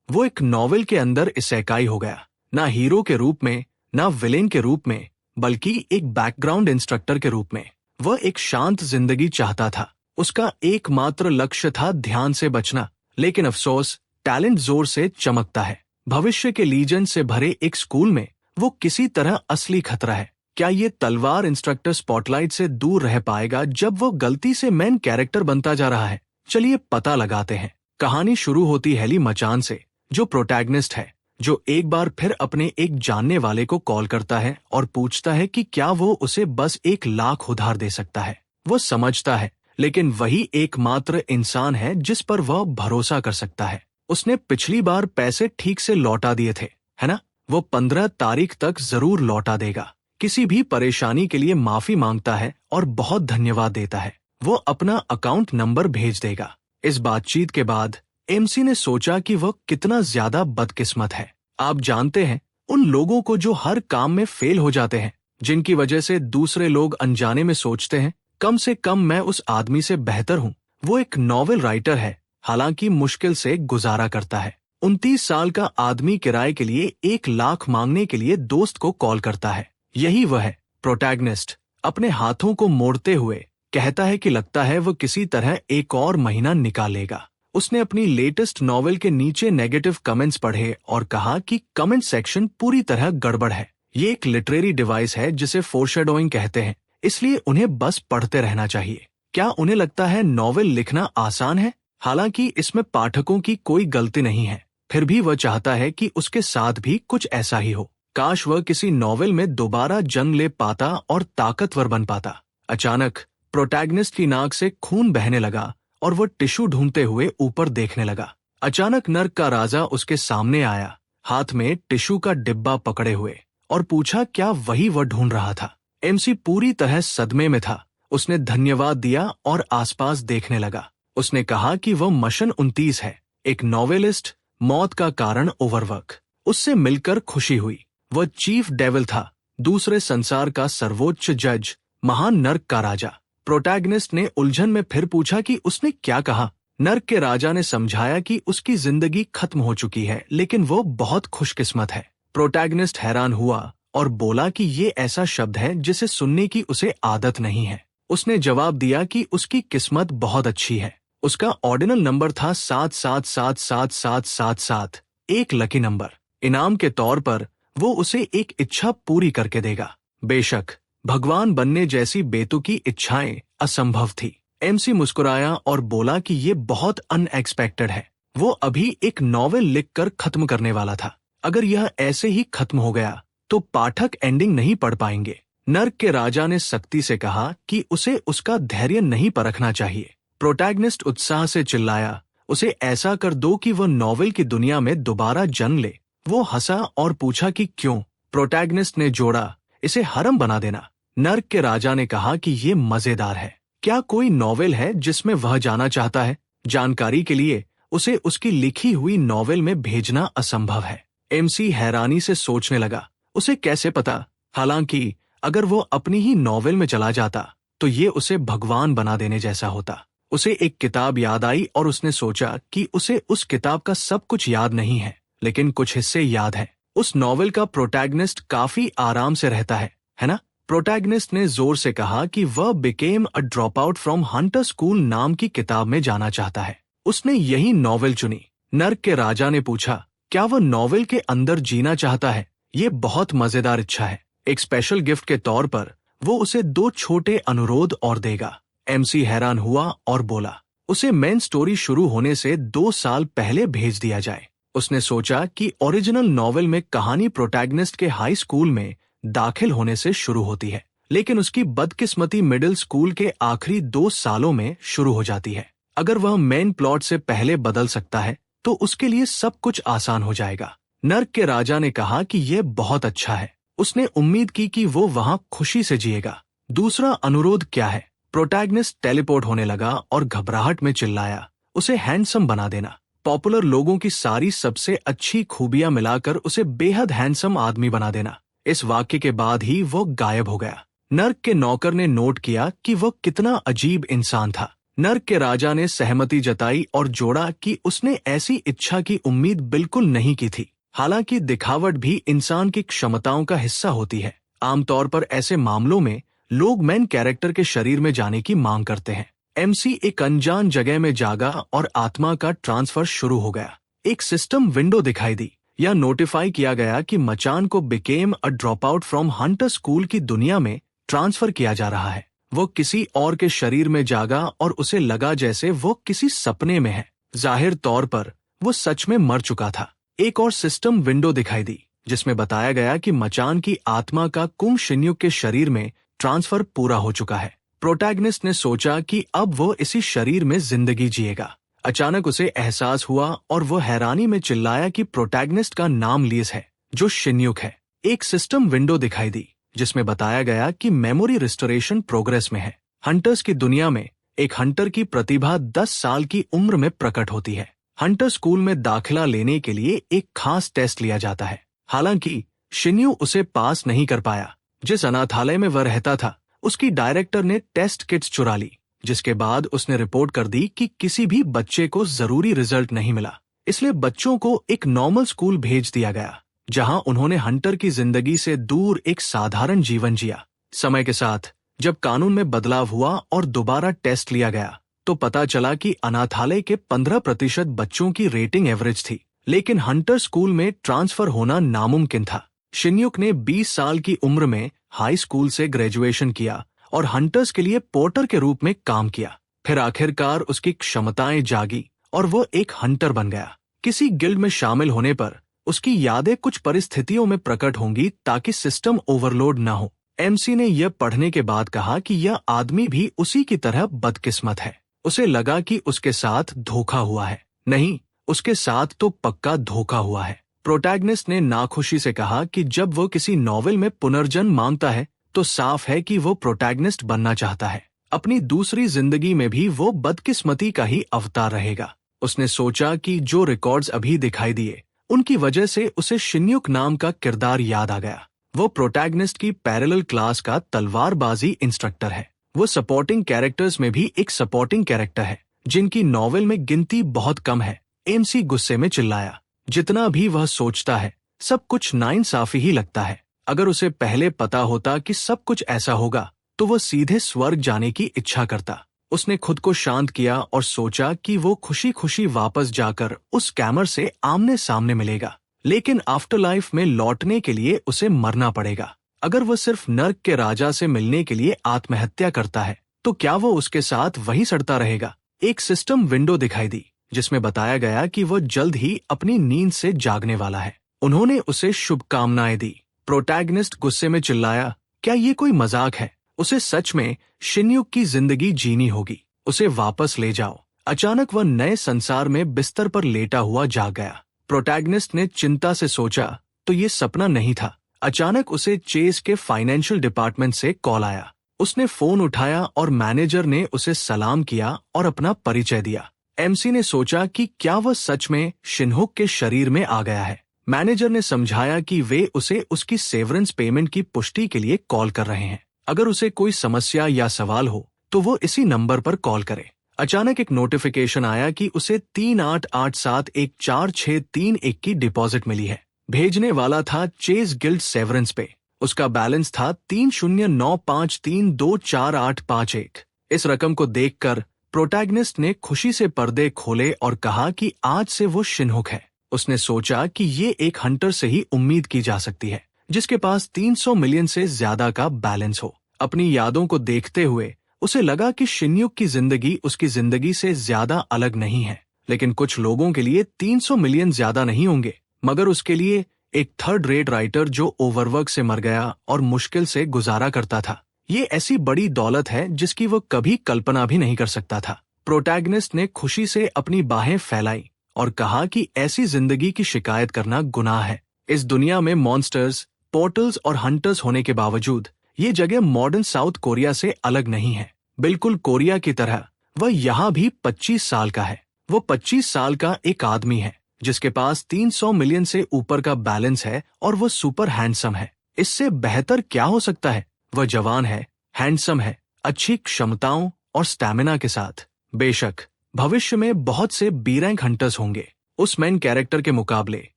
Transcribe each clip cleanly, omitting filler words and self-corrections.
वो एक नॉवेल के अंदर इसेकाई हो गया, ना हीरो के रूप में, ना विलेन के रूप में, बल्कि एक बैकग्राउंड इंस्ट्रक्टर के रूप में। वह एक शांत जिंदगी चाहता था। उसका एकमात्र लक्ष्य था ध्यान से बचना। लेकिन अफसोस, टैलेंट जोर से चमकता है। भविष्य के लीजेंड से भरे एक स्कूल में वो किसी तरह असली खतरा है। क्या ये तलवार इंस्ट्रक्टर स्पॉटलाइट से दूर रह पाएगा जब वो गलती से मेन कैरेक्टर बनता जा रहा है? चलिए पता लगाते हैं। कहानी शुरू होती है ली मचान से, जो प्रोटैगनिस्ट है, जो एक बार फिर अपने एक जानने वाले को कॉल करता है और पूछता है कि क्या वो उसे बस 1 लाख उधार दे सकता है। वो समझता है, लेकिन वही एकमात्र इंसान है जिस पर वह भरोसा कर सकता है। उसने पिछली बार पैसे ठीक से लौटा दिए थे, है ना? वो 15 तारीख तक जरूर लौटा देगा। किसी भी परेशानी के लिए माफी मांगता है और बहुत धन्यवाद देता है। वो अपना अकाउंट नंबर भेज देगा। इस बातचीत के बाद एमसी ने सोचा कि वह कितना ज्यादा बदकिस्मत है। आप जानते हैं, उन लोगों को जो हर काम में फेल हो जाते हैं, जिनकी वजह से दूसरे लोग अनजाने में सोचते हैं कम से कम मैं उस आदमी से बेहतर हूँ। वो एक नॉवेल राइटर है, हालांकि मुश्किल से गुजारा करता है। 29 साल का आदमी किराए के लिए 1 लाख मांगने के लिए दोस्त को कॉल करता है। यही वह है। प्रोटैगनिस्ट अपने हाथों को मोड़ते हुए कहता है कि लगता है वो किसी तरह एक और महीना निकालेगा। उसने अपनी लेटेस्ट नॉवेल के नीचे नेगेटिव कमेंट्स पढ़े और कहा कि कमेंट सेक्शन पूरी तरह गड़बड़ है। ये एक लिटरेरी डिवाइस है जिसे फोरशैडोइंग कहते हैं, इसलिए उन्हें बस पढ़ते रहना चाहिए। क्या उन्हें लगता है नॉवेल लिखना आसान है? हालांकि इसमें पाठकों की कोई गलती नहीं है। फिर भी वह चाहता है कि उसके साथ भी कुछ ऐसा ही हो। काश वह किसी नॉवेल में दोबारा जन्म ले पाता और ताकतवर बन पाता। अचानक प्रोटैगनिस्ट की नाक से खून बहने लगा और वह टिश्यू ढूंढते हुए ऊपर देखने लगा। अचानक नर्क का राजा उसके सामने आया, हाथ में टिश्यू का डिब्बा पकड़े हुए, और पूछा क्या वही वह ढूंढ रहा था। एमसी पूरी तरह सदमे में था। उसने धन्यवाद दिया और आसपास देखने लगा। उसने कहा कि वह मिशन 29 है, एक नॉवेलिस्ट, मौत का कारण ओवरवर्क। उससे मिलकर खुशी हुई। वह चीफ डेविल था, दूसरे संसार का सर्वोच्च जज, महान नर्क का राजा। प्रोटैगनिस्ट ने उलझन में फिर पूछा कि उसने क्या कहा। नर्क के राजा ने समझाया कि उसकी जिंदगी खत्म हो चुकी है, लेकिन वो बहुत खुशकिस्मत है। प्रोटैगनिस्ट हैरान हुआ और बोला कि ये ऐसा शब्द है जिसे सुनने की उसे आदत नहीं है। उसने जवाब दिया कि उसकी किस्मत बहुत अच्छी है। उसका ऑर्डिनल नंबर था 77777777, एक लकी नंबर। इनाम के तौर पर वो उसे एक इच्छा पूरी करके देगा। बेशक भगवान बनने जैसी बेतुकी इच्छाएं असंभव थी। एमसी मुस्कुराया और बोला कि ये बहुत अनएक्सपेक्टेड है। वो अभी एक नॉवेल लिखकर खत्म करने वाला था। अगर यह ऐसे ही खत्म हो गया तो पाठक एंडिंग नहीं पढ़ पाएंगे। नर्क के राजा ने सख्ती से कहा कि उसे उसका धैर्य नहीं परखना चाहिए। प्रोटैगनिस्ट उत्साह से चिल्लाया, उसे ऐसा कर दो कि वह नॉवेल की दुनिया में दोबारा जन्म ले। वो हंसा और पूछा कि क्यों? प्रोटैगनिस्ट ने जोड़ा, इसे हरम बना देना। नर्क के राजा ने कहा कि ये मजेदार है। क्या कोई नॉवेल है जिसमें वह जाना चाहता है? जानकारी के लिए उसे उसकी लिखी हुई नॉवेल में भेजना असंभव है। एमसी हैरानी से सोचने लगा, उसे कैसे पता? हालांकि अगर वो अपनी ही नॉवेल में चला जाता तो ये उसे भगवान बना देने जैसा होता। उसे एक किताब याद आई और उसने सोचा कि उसे उस किताब का सब कुछ याद नहीं है, लेकिन कुछ हिस्से याद है। उस नॉवेल का प्रोटैगनिस्ट काफी आराम से रहता है ना? प्रोटैगनिस्ट ने जोर से कहा कि वह became a drop out from Hunter school नाम की किताब में जाना चाहता है। उसने यही नॉवेल चुनी। नर्क के राजा ने पूछा, क्या वह नॉवेल के अंदर जीना चाहता है? ये बहुत मजेदार इच्छा है। एक स्पेशल गिफ्ट के तौर पर वो उसे 2 छोटे अनुरोध और देगा। एमसी हैरान हुआ और बोला, उसे मेन स्टोरी शुरू होने से 2 साल पहले भेज दिया जाए। उसने सोचा कि ओरिजिनल नॉवेल में कहानी प्रोटैगनिस्ट के हाई स्कूल में दाखिल होने से शुरू होती है, लेकिन उसकी बदकिस्मती मिडिल स्कूल के आखिरी 2 सालों में शुरू हो जाती है। अगर वह मेन प्लॉट से पहले बदल सकता है तो उसके लिए सब कुछ आसान हो जाएगा। नर्क के राजा ने कहा कि यह बहुत अच्छा है। उसने उम्मीद की कि वो वहां खुशी से जिएगा। दूसरा अनुरोध क्या है? प्रोटैगनिस्ट टेलीपोर्ट होने लगा और घबराहट में चिल्लाया, उसे हैंडसम बना देना। पॉपुलर लोगों की सारी सबसे अच्छी खूबियां मिलाकर उसे बेहद हैंडसम आदमी बना देना। इस वाक्य के बाद ही वो गायब हो गया। नर्क के नौकर ने नोट किया कि वो कितना अजीब इंसान था। नर्क के राजा ने सहमति जताई और जोड़ा कि उसने ऐसी इच्छा की उम्मीद बिल्कुल नहीं की थी। हालांकि दिखावट भी इंसान की क्षमताओं का हिस्सा होती है। आमतौर पर ऐसे मामलों में लोग मेन कैरेक्टर के शरीर में जाने की मांग करते हैं। एमसी एक अनजान जगह में जागा और आत्मा का ट्रांसफर शुरू हो गया। एक सिस्टम विंडो दिखाई दी। यह नोटिफाई किया गया कि मचान को became a drop out from Hunter school की दुनिया में ट्रांसफर किया जा रहा है। वो किसी और के शरीर में जागा और उसे लगा जैसे वो किसी सपने में है। जाहिर तौर पर वो सच में मर चुका था। एक और सिस्टम विंडो दिखाई दी जिसमें बताया गया कि मचान की आत्मा का कुम शिन्युक के शरीर में ट्रांसफर पूरा हो चुका है। प्रोटैगनिस्ट ने सोचा कि अब वो इसी शरीर में जिंदगी जिएगा। अचानक उसे एहसास हुआ और वो हैरानी में चिल्लाया कि प्रोटैगनिस्ट का नाम लीज है, जो शिन्युक है। एक सिस्टम विंडो दिखाई दी जिसमें बताया गया कि मेमोरी रिस्टोरेशन प्रोग्रेस में है। हंटर्स की दुनिया में एक हंटर की प्रतिभा 10 साल की उम्र में प्रकट होती है। हंटर स्कूल में दाखिला लेने के लिए एक खास टेस्ट लिया जाता है। हालांकि शिन्यू उसे पास नहीं कर पाया। जिस अनाथालय में वह रहता था, उसकी डायरेक्टर ने टेस्ट किट्स चुरा ली, जिसके बाद उसने रिपोर्ट कर दी कि किसी भी बच्चे को जरूरी रिजल्ट नहीं मिला। इसलिए बच्चों को एक नॉर्मल स्कूल भेज दिया गया, जहां उन्होंने हंटर की जिंदगी से दूर एक साधारण जीवन जिया। समय के साथ जब कानून में बदलाव हुआ और दोबारा टेस्ट लिया गया, तो पता चला कि अनाथालय के 15% बच्चों की रेटिंग एवरेज थी, लेकिन हंटर स्कूल में ट्रांसफर होना नामुमकिन था। शिन्युक ने 20 साल की उम्र में हाई स्कूल से ग्रेजुएशन किया और हंटर्स के लिए पोर्टर के रूप में काम किया। फिर आखिरकार उसकी क्षमताएं जागी और वो एक हंटर बन गया। किसी गिल्ड में शामिल होने पर उसकी यादें कुछ परिस्थितियों में प्रकट होंगी ताकि सिस्टम ओवरलोड न हो। एमसी ने यह पढ़ने के बाद कहा कि यह आदमी भी उसी की तरह बदकिस्मत है। उसे लगा कि उसके साथ धोखा हुआ है। नहीं, उसके साथ तो पक्का धोखा हुआ है। प्रोटैगनिस्ट ने नाखुशी से कहा कि जब वो किसी नॉवेल में पुनर्जन्म मांगता है तो साफ है कि वो प्रोटैगनिस्ट बनना चाहता है। अपनी दूसरी जिंदगी में भी वो बदकिस्मती का ही अवतार रहेगा। उसने सोचा कि जो रिकॉर्ड्स अभी दिखाई दिए, उनकी वजह से उसे शिन्युक नाम का किरदार याद आ गया। वो प्रोटैगनिस्ट की पैरेलल क्लास का तलवारबाजी इंस्ट्रक्टर है। वो सपोर्टिंग कैरेक्टर्स में भी एक सपोर्टिंग कैरेक्टर है, जिनकी नॉवेल में गिनती बहुत कम है। एमसी गुस्से में चिल्लाया। जितना भी वह सोचता है, सब कुछ नाइंसाफी ही लगता है। अगर उसे पहले पता होता कि सब कुछ ऐसा होगा, तो वह सीधे स्वर्ग जाने की इच्छा करता। उसने खुद को शांत किया और सोचा कि वो खुशी खुशी वापस जाकर उस कैमर से आमने सामने मिलेगा। लेकिन आफ्टर लाइफ में लौटने के लिए उसे मरना पड़ेगा। अगर वह सिर्फ नर्क के राजा से मिलने के लिए आत्महत्या करता है, तो क्या वो उसके साथ वहीं सड़ता रहेगा? एक सिस्टम विंडो दिखाई दी जिसमें बताया गया कि वो जल्द ही अपनी नींद से जागने वाला है। उन्होंने उसे शुभकामनाएं दी। प्रोटैगनिस्ट गुस्से में चिल्लाया, क्या ये कोई मजाक है? उसे सच में शिन्युक की जिंदगी जीनी होगी। उसे वापस ले जाओ। अचानक वह नए संसार में बिस्तर पर लेटा हुआ जाग गया। प्रोटैगनिस्ट ने चिंता से सोचा, तो ये सपना नहीं था। अचानक उसे चेस के फाइनेंशियल डिपार्टमेंट से कॉल आया। उसने फोन उठाया और मैनेजर ने उसे सलाम किया और अपना परिचय दिया। एमसी ने सोचा कि क्या वह सच में शिन्हुक के शरीर में आ गया है। मैनेजर ने समझाया कि वे उसे उसकी सेवरेंस पेमेंट की पुष्टि के लिए कॉल कर रहे हैं। अगर उसे कोई समस्या या सवाल हो तो वो इसी नंबर पर कॉल करे। अचानक एक नोटिफिकेशन आया कि उसे 3887146331 की डिपॉजिट मिली है। भेजने वाला था चेस गिल्ड सेवरेंस पे। उसका बैलेंस था 3095324851। इस रकम को देखकर प्रोटैगनिस्ट ने खुशी से पर्दे खोले और कहा कि आज से वो शिन्हुक है। उसने सोचा कि ये एक हंटर से ही उम्मीद की जा सकती है, जिसके पास 300 मिलियन से ज्यादा का बैलेंस हो। अपनी यादों को देखते हुए उसे लगा कि शिन्युक की जिंदगी उसकी जिंदगी से ज्यादा अलग नहीं है। लेकिन कुछ लोगों के लिए 300 मिलियन ज्यादा नहीं होंगे, मगर उसके लिए एक थर्ड रेट राइटर जो ओवरवर्क से मर गया और मुश्किल से गुजारा करता था, ये ऐसी बड़ी दौलत है जिसकी वो कभी कल्पना भी नहीं कर सकता था। प्रोटैगनिस्ट ने खुशी से अपनी बाहें फैलाई और कहा कि ऐसी जिंदगी की शिकायत करना गुनाह है। इस दुनिया में मॉन्स्टर्स, पोर्टल्स और हंटर्स होने के बावजूद ये जगह मॉडर्न साउथ कोरिया से अलग नहीं है। बिल्कुल कोरिया की तरह वह यहाँ भी 25 साल का है। वो 25 साल का एक आदमी है जिसके पास 300 मिलियन से ऊपर का बैलेंस है और वो सुपर हैंडसम है। इससे बेहतर क्या हो सकता है? वह जवान है, हैंडसम है, अच्छी क्षमताओं और स्टैमिना के साथ। बेशक भविष्य में बहुत से बी रैंक हंटर्स होंगे, उस मेन कैरेक्टर के मुकाबले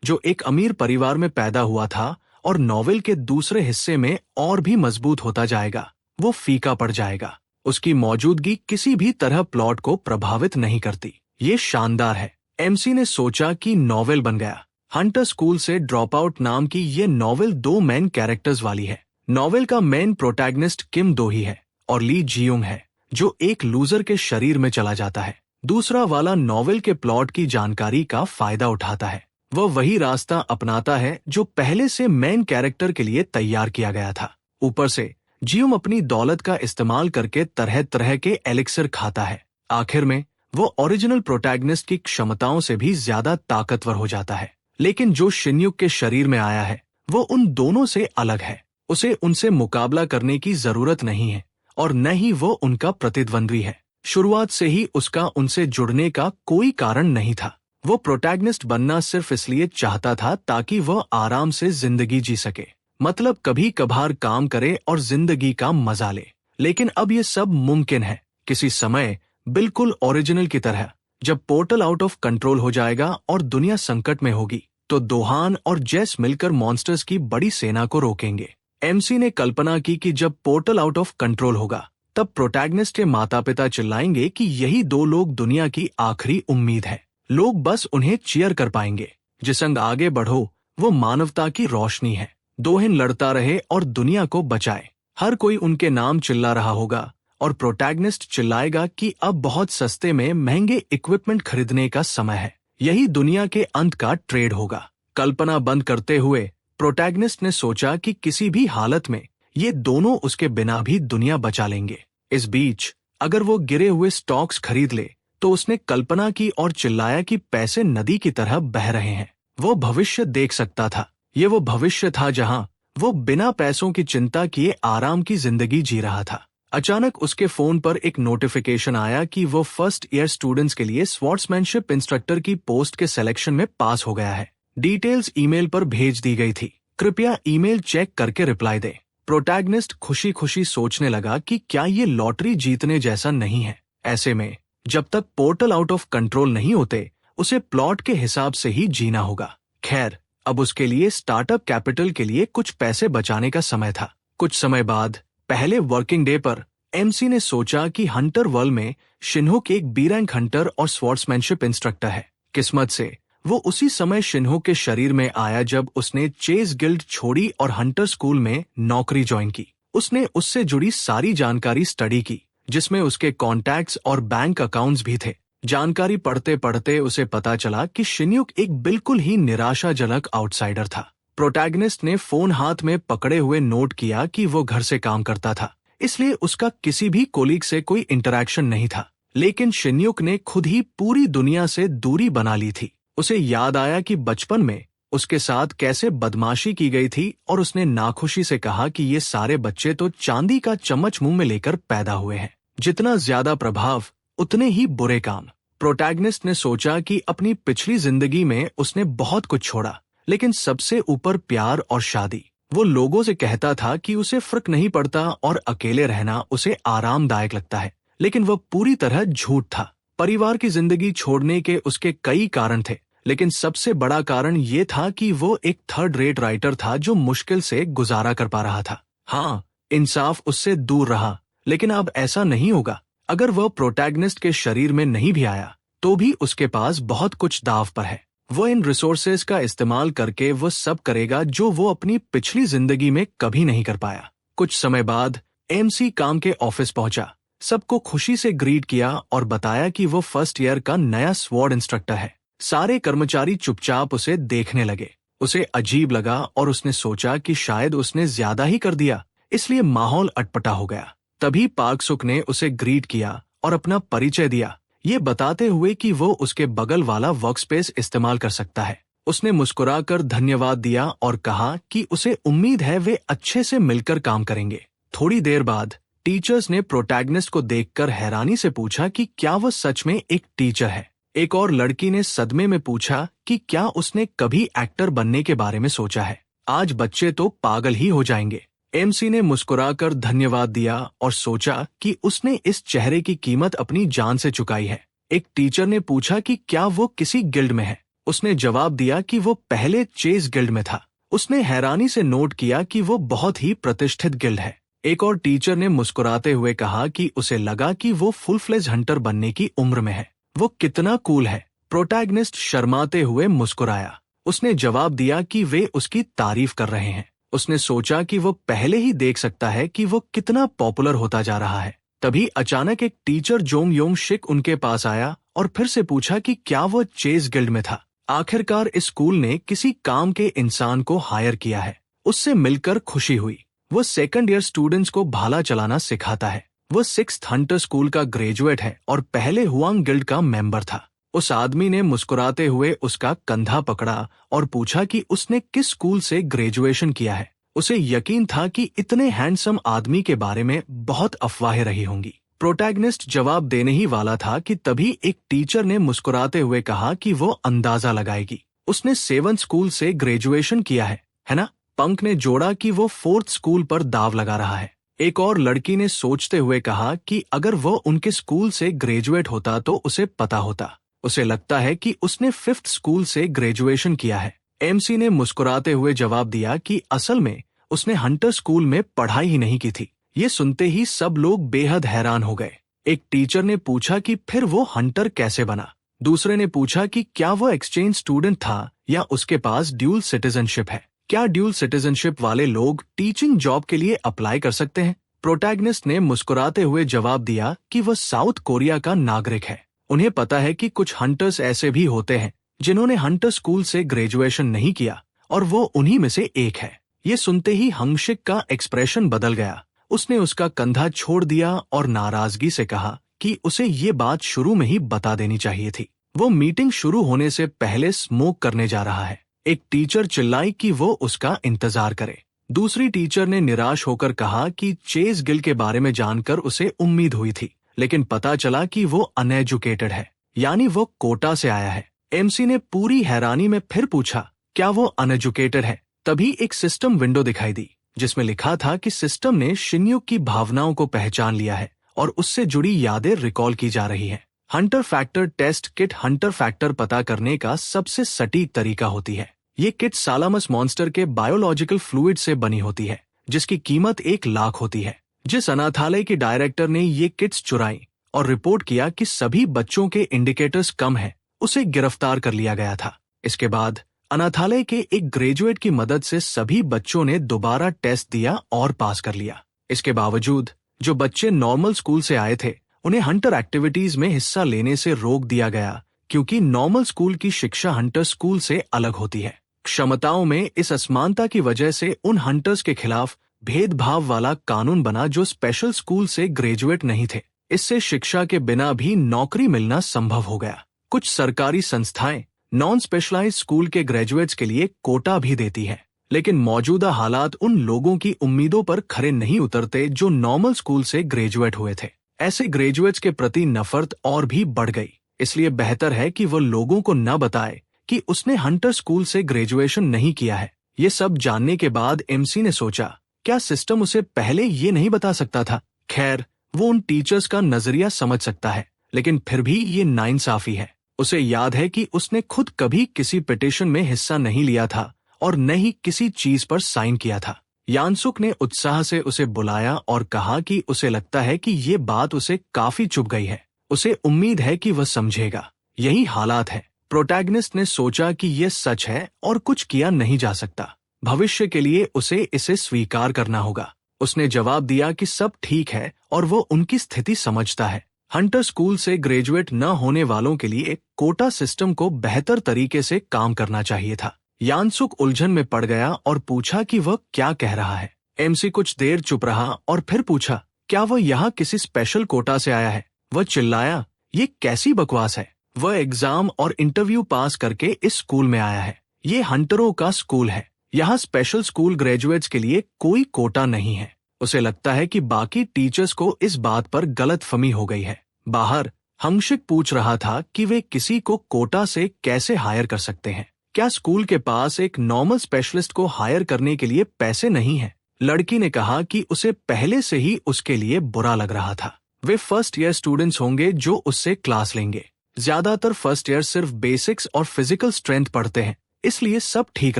जो एक अमीर परिवार में पैदा हुआ था और नॉवेल के दूसरे हिस्से में और भी मजबूत होता जाएगा, वो फीका पड़ जाएगा। उसकी मौजूदगी किसी भी तरह प्लॉट को प्रभावित नहीं करती। ये शानदार है। एमसी ने सोचा कि नॉवेल बन गया। हंटर स्कूल से ड्रॉप आउट नाम की ये नॉवेल 2 मेन कैरेक्टर्स वाली है। नॉवेल का मेन प्रोटैगनिस्ट किम दो-ही है और ली जियोंग है, जो एक लूजर के शरीर में चला जाता है। दूसरा वाला नॉवेल के प्लॉट की जानकारी का फायदा उठाता है। वह वही रास्ता अपनाता है जो पहले से मेन कैरेक्टर के लिए तैयार किया गया था। ऊपर से जियोंग अपनी दौलत का इस्तेमाल करके तरह तरह के एलिक्सर खाता है। आखिर में वो ओरिजिनल प्रोटैगनिस्ट की क्षमताओं से भी ज्यादा ताकतवर हो जाता है। लेकिन जो शिन्युक के शरीर में आया है वो उन दोनों से अलग है। उसे उनसे मुकाबला करने की जरूरत नहीं है और न ही वो उनका प्रतिद्वंद्वी है। शुरुआत से ही उसका उनसे जुड़ने का कोई कारण नहीं था। वो प्रोटैगनिस्ट बनना सिर्फ इसलिए चाहता था ताकि वह आराम से जिंदगी जी सके, मतलब कभी कभार काम करे और जिंदगी का मजा ले। लेकिन अब ये सब मुमकिन है। किसी समय बिल्कुल ओरिजिनल की तरह जब पोर्टल आउट ऑफ कंट्रोल हो जाएगा और दुनिया संकट में होगी तो दोहान और जेस मिलकर मॉन्स्टर्स की बड़ी सेना को रोकेंगे। एमसी ने कल्पना की कि जब पोर्टल आउट ऑफ कंट्रोल होगा तब प्रोटैगनिस्ट के माता पिता चिल्लाएंगे कि यही 2 लोग दुनिया की आखिरी उम्मीद है। लोग बस उन्हें चीयर कर पाएंगे। जिसंग आगे बढ़ो वो मानवता की रोशनी है। दोहिन लड़ता रहे और दुनिया को बचाए। हर कोई उनके नाम चिल्ला रहा होगा और प्रोटैगनिस्ट चिल्लाएगा कि अब बहुत सस्ते में महंगे इक्विपमेंट खरीदने का समय है। यही दुनिया के अंत का ट्रेड होगा। कल्पना बंद करते हुए प्रोटैगनिस्ट ने सोचा कि किसी भी हालत में ये दोनों उसके बिना भी दुनिया बचा लेंगे। इस बीच अगर वो गिरे हुए स्टॉक्स खरीद ले तो उसने कल्पना की और चिल्लाया कि पैसे नदी की तरह बह रहे हैं। वो भविष्य देख सकता था। ये वो भविष्य था जहां वो बिना पैसों की चिंता किए आराम की जिंदगी जी रहा था। अचानक उसके फोन पर एक नोटिफिकेशन आया कि वो फर्स्ट ईयर स्टूडेंट्स के लिए स्वॉर्ड्समैनशिप इंस्ट्रक्टर की पोस्ट के सिलेक्शन में पास हो गया है। डिटेल्स ईमेल पर भेज दी गई थी। कृपया ईमेल चेक करके रिप्लाई दे। प्रोटैगनिस्ट खुशी खुशी सोचने लगा कि क्या ये लॉटरी जीतने जैसा नहीं है। ऐसे में जब तक पोर्टल आउट ऑफ कंट्रोल नहीं होते उसे प्लॉट के हिसाब से ही जीना होगा। खैर, अब उसके लिए स्टार्टअप कैपिटल के लिए कुछ पैसे बचाने का समय था। कुछ समय बाद पहले वर्किंग डे पर एमसी ने सोचा कि हंटर वर्ल्ड में शिन्हुक एक बी रैंक हंटर और स्वॉर्ड्समैनशिप इंस्ट्रक्टर है। किस्मत से वो उसी समय शिन्हुक के शरीर में आया जब उसने चेज गिल्ड छोड़ी और हंटर स्कूल में नौकरी ज्वाइन की। उसने उससे जुड़ी सारी जानकारी स्टडी की, जिसमें उसके कॉन्टैक्ट्स और बैंक अकाउंट्स भी थे। जानकारी पढ़ते पढ़ते उसे पता चला कि शिन्युक एक बिल्कुल ही निराशाजनक आउटसाइडर था। प्रोटैगनिस्ट ने फोन हाथ में पकड़े हुए नोट किया कि वो घर से काम करता था, इसलिए उसका किसी भी कोलीग से कोई इंटरैक्शन नहीं था। लेकिन शिन्युक ने खुद ही पूरी दुनिया से दूरी बना ली थी। उसे याद आया कि बचपन में उसके साथ कैसे बदमाशी की गई थी और उसने नाखुशी से कहा कि ये सारे बच्चे तो चांदी का चम्मच मुंह में लेकर पैदा हुए हैं। जितना ज्यादा प्रभाव उतने ही बुरे काम। प्रोटैगनिस्ट ने सोचा कि अपनी पिछली जिंदगी में उसने बहुत कुछ छोड़ा, लेकिन सबसे ऊपर प्यार और शादी। वो लोगों से कहता था कि उसे फर्क नहीं पड़ता और अकेले रहना उसे आरामदायक लगता है, लेकिन वह पूरी तरह झूठ था। परिवार की जिंदगी छोड़ने के उसके कई कारण थे, लेकिन सबसे बड़ा कारण ये था कि वो एक थर्ड रेट राइटर था जो मुश्किल से गुजारा कर पा रहा था। हाँ, इंसाफ उससे दूर रहा, लेकिन अब ऐसा नहीं होगा। अगर वह प्रोटैगनिस्ट के शरीर में नहीं भी आया तो भी उसके पास बहुत कुछ दाव पर है। वो इन रिसोर्सेज का इस्तेमाल करके वो सब करेगा जो वो अपनी पिछली जिंदगी में कभी नहीं कर पाया। कुछ समय बाद एमसी काम के ऑफिस पहुंचा, सबको खुशी से ग्रीट किया और बताया कि वो फर्स्ट ईयर का नया स्वॉर्ड इंस्ट्रक्टर है। सारे कर्मचारी चुपचाप उसे देखने लगे। उसे अजीब लगा और उसने सोचा कि शायद उसने ज्यादा ही कर दिया, इसलिए माहौल अटपटा हो गया। तभी पार्कसुक ने उसे ग्रीट किया और अपना परिचय दिया, ये बताते हुए कि वो उसके बगल वाला वर्कस्पेस इस्तेमाल कर सकता है। उसने मुस्कुराकर धन्यवाद दिया और कहा कि उसे उम्मीद है वे अच्छे से मिलकर काम करेंगे। थोड़ी देर बाद टीचर्स ने प्रोटैगनिस्ट को देखकर हैरानी से पूछा कि क्या वह सच में एक टीचर है। एक और लड़की ने सदमे में पूछा कि क्या उसने कभी एक्टर बनने के बारे में सोचा है। आज बच्चे तो पागल ही हो जाएंगे। एमसी ने मुस्कुराकर धन्यवाद दिया और सोचा कि उसने इस चेहरे की कीमत अपनी जान से चुकाई है। एक टीचर ने पूछा कि क्या वो किसी गिल्ड में है। उसने जवाब दिया कि वो पहले चेस गिल्ड में था। उसने हैरानी से नोट किया कि वो बहुत ही प्रतिष्ठित गिल्ड है। एक और टीचर ने मुस्कुराते हुए कहा कि उसे लगा कि वो फुल फ्लेज हंटर बनने की उम्र में है। वो कितना कूल है। प्रोटैगनिस्ट शर्माते हुए मुस्कुराया। उसने जवाब दिया कि वे उसकी तारीफ कर रहे हैं। उसने सोचा कि वो पहले ही देख सकता है कि वो कितना पॉपुलर होता जा रहा है। तभी अचानक एक टीचर जोंग योंग शिक उनके पास आया और फिर से पूछा कि क्या वो चेस गिल्ड में था। आखिरकार इस स्कूल ने किसी काम के इंसान को हायर किया है। उससे मिलकर खुशी हुई। वो सेकंड ईयर स्टूडेंट्स को भाला चलाना सिखाता है। वो 6th हंटर स्कूल का ग्रेजुएट है और पहले हुआंग गिल्ड का मेंबर था। उस आदमी ने मुस्कुराते हुए उसका कंधा पकड़ा और पूछा कि उसने किस स्कूल से ग्रेजुएशन किया है। उसे यकीन था कि इतने हैंडसम आदमी के बारे में बहुत अफवाहें रही होंगी। प्रोटैगनिस्ट जवाब देने ही वाला था कि तभी एक टीचर ने मुस्कुराते हुए कहा कि वो अंदाजा लगाएगी। उसने 7th स्कूल से ग्रेजुएशन किया है ना? पंक ने जोड़ा कि वो 4th स्कूल पर दाव लगा रहा है। एक और लड़की ने सोचते हुए कहा कि अगर वो उनके स्कूल से ग्रेजुएट होता तो उसे पता होता। उसे लगता है कि उसने 5th स्कूल से ग्रेजुएशन किया है। एमसी ने मुस्कुराते हुए जवाब दिया कि असल में उसने हंटर स्कूल में पढ़ाई ही नहीं की थी। ये सुनते ही सब लोग बेहद हैरान हो गए। एक टीचर ने पूछा कि फिर वो हंटर कैसे बना। दूसरे ने पूछा कि क्या वो एक्सचेंज स्टूडेंट था या उसके पास ड्यूल सिटीजनशिप है। क्या ड्यूल सिटीजनशिप वाले लोग टीचिंग जॉब के लिए अप्लाई कर सकते हैं? प्रोटैगनिस्ट ने मुस्कुराते हुए जवाब दिया कि वह साउथ कोरिया का नागरिक है। उन्हें पता है कि कुछ हंटर्स ऐसे भी होते हैं जिन्होंने हंटर स्कूल से ग्रेजुएशन नहीं किया और वो उन्हीं में से एक है। ये सुनते ही हंगशिक का एक्सप्रेशन बदल गया। उसने उसका कंधा छोड़ दिया और नाराजगी से कहा कि उसे ये बात शुरू में ही बता देनी चाहिए थी। वो मीटिंग शुरू होने से पहले स्मोक करने जा रहा है। एक टीचर चिल्लाई कि वो उसका इंतजार करे। दूसरी टीचर ने निराश होकर कहा कि चेस गिल्ड के बारे में जानकर उसे उम्मीद हुई थी, लेकिन पता चला कि वो अनएजुकेटेड है, यानी वो कोटा से आया है। एमसी ने पूरी हैरानी में फिर पूछा, क्या वो अनएजुकेटेड है? तभी एक सिस्टम विंडो दिखाई दी जिसमें लिखा था कि सिस्टम ने शिन्युक की भावनाओं को पहचान लिया है और उससे जुड़ी यादें रिकॉल की जा रही हैं। Hunter factor test kit hunter factor पता करने का सबसे सटीक तरीका होती है। ये किट सालामस मॉन्स्टर के बायोलॉजिकल फ्लूइड से बनी होती है, जिसकी कीमत 1 लाख होती है। जिस अनाथालय के डायरेक्टर ने ये किट्स चुराई और रिपोर्ट किया कि सभी बच्चों के इंडिकेटर्स कम हैं, उसे गिरफ्तार कर लिया गया था। इसके बाद अनाथालय के एक ग्रेजुएट की मदद से सभी बच्चों ने दोबारा टेस्ट दिया और पास कर लिया। इसके बावजूद जो बच्चे नॉर्मल स्कूल से आए थे उन्हें हंटर एक्टिविटीज में हिस्सा लेने से रोक दिया गया, क्योंकि नॉर्मल स्कूल की शिक्षा हंटर स्कूल से अलग होती है। क्षमताओं में इस असमानता की वजह से उन हंटर्स के खिलाफ भेदभाव वाला कानून बना जो स्पेशल स्कूल से ग्रेजुएट नहीं थे। इससे शिक्षा के बिना भी नौकरी मिलना संभव हो गया। कुछ सरकारी संस्थाएं नॉन स्पेशलाइज्ड स्कूल के ग्रेजुएट्स के लिए कोटा भी देती है, लेकिन मौजूदा हालात उन लोगों की उम्मीदों पर खरे नहीं उतरते जो नॉर्मल स्कूल से ग्रेजुएट हुए थे। ऐसे ग्रेजुएट्स के प्रति नफरत और भी बढ़ गई। इसलिए बेहतर है कि वो लोगों को न बताए कि उसने हंटर स्कूल से ग्रेजुएशन नहीं किया है। ये सब जानने के बाद एमसी ने सोचा, क्या सिस्टम उसे पहले ये नहीं बता सकता था? खैर, वो उन टीचर्स का नजरिया समझ सकता है, लेकिन फिर भी ये नाइंसाफी है। उसे याद है कि उसने खुद कभी किसी पिटीशन में हिस्सा नहीं लिया था और न ही किसी चीज पर साइन किया था। यानसुक ने उत्साह से उसे बुलाया और कहा कि उसे लगता है कि ये बात उसे काफी चुभ गई है। उसे उम्मीद है कि वह समझेगा। यही हालात है। प्रोटैगनिस्ट ने सोचा कि यह सच है और कुछ किया नहीं जा सकता। भविष्य के लिए उसे इसे स्वीकार करना होगा। उसने जवाब दिया कि सब ठीक है और वो उनकी स्थिति समझता है। हंटर स्कूल से ग्रेजुएट न होने वालों के लिए कोटा सिस्टम को बेहतर तरीके से काम करना चाहिए था। यानसुक उलझन में पड़ गया और पूछा कि वह क्या कह रहा है। एमसी कुछ देर चुप रहा और फिर पूछा, क्या वह यहाँ किसी स्पेशल कोटा से आया है? वह चिल्लाया, ये कैसी बकवास है। वह एग्जाम और इंटरव्यू पास करके इस स्कूल में आया है। ये हंटरों का स्कूल है। यहाँ स्पेशल स्कूल ग्रेजुएट्स के लिए कोई कोटा नहीं है। उसे लगता है कि बाकी टीचर्स को इस बात पर गलतफहमी हो गई है। बाहर हंगशिक पूछ रहा था कि वे किसी को कोटा से कैसे हायर कर सकते हैं। क्या स्कूल के पास एक नॉर्मल स्पेशलिस्ट को हायर करने के लिए पैसे नहीं हैं? लड़की ने कहा कि उसे पहले से ही उसके लिए बुरा लग रहा था। वे फर्स्ट ईयर स्टूडेंट्स होंगे जो उससे क्लास लेंगे। ज्यादातर फर्स्ट ईयर सिर्फ बेसिक्स और फिजिकल स्ट्रेंथ पढ़ते हैं, इसलिए सब ठीक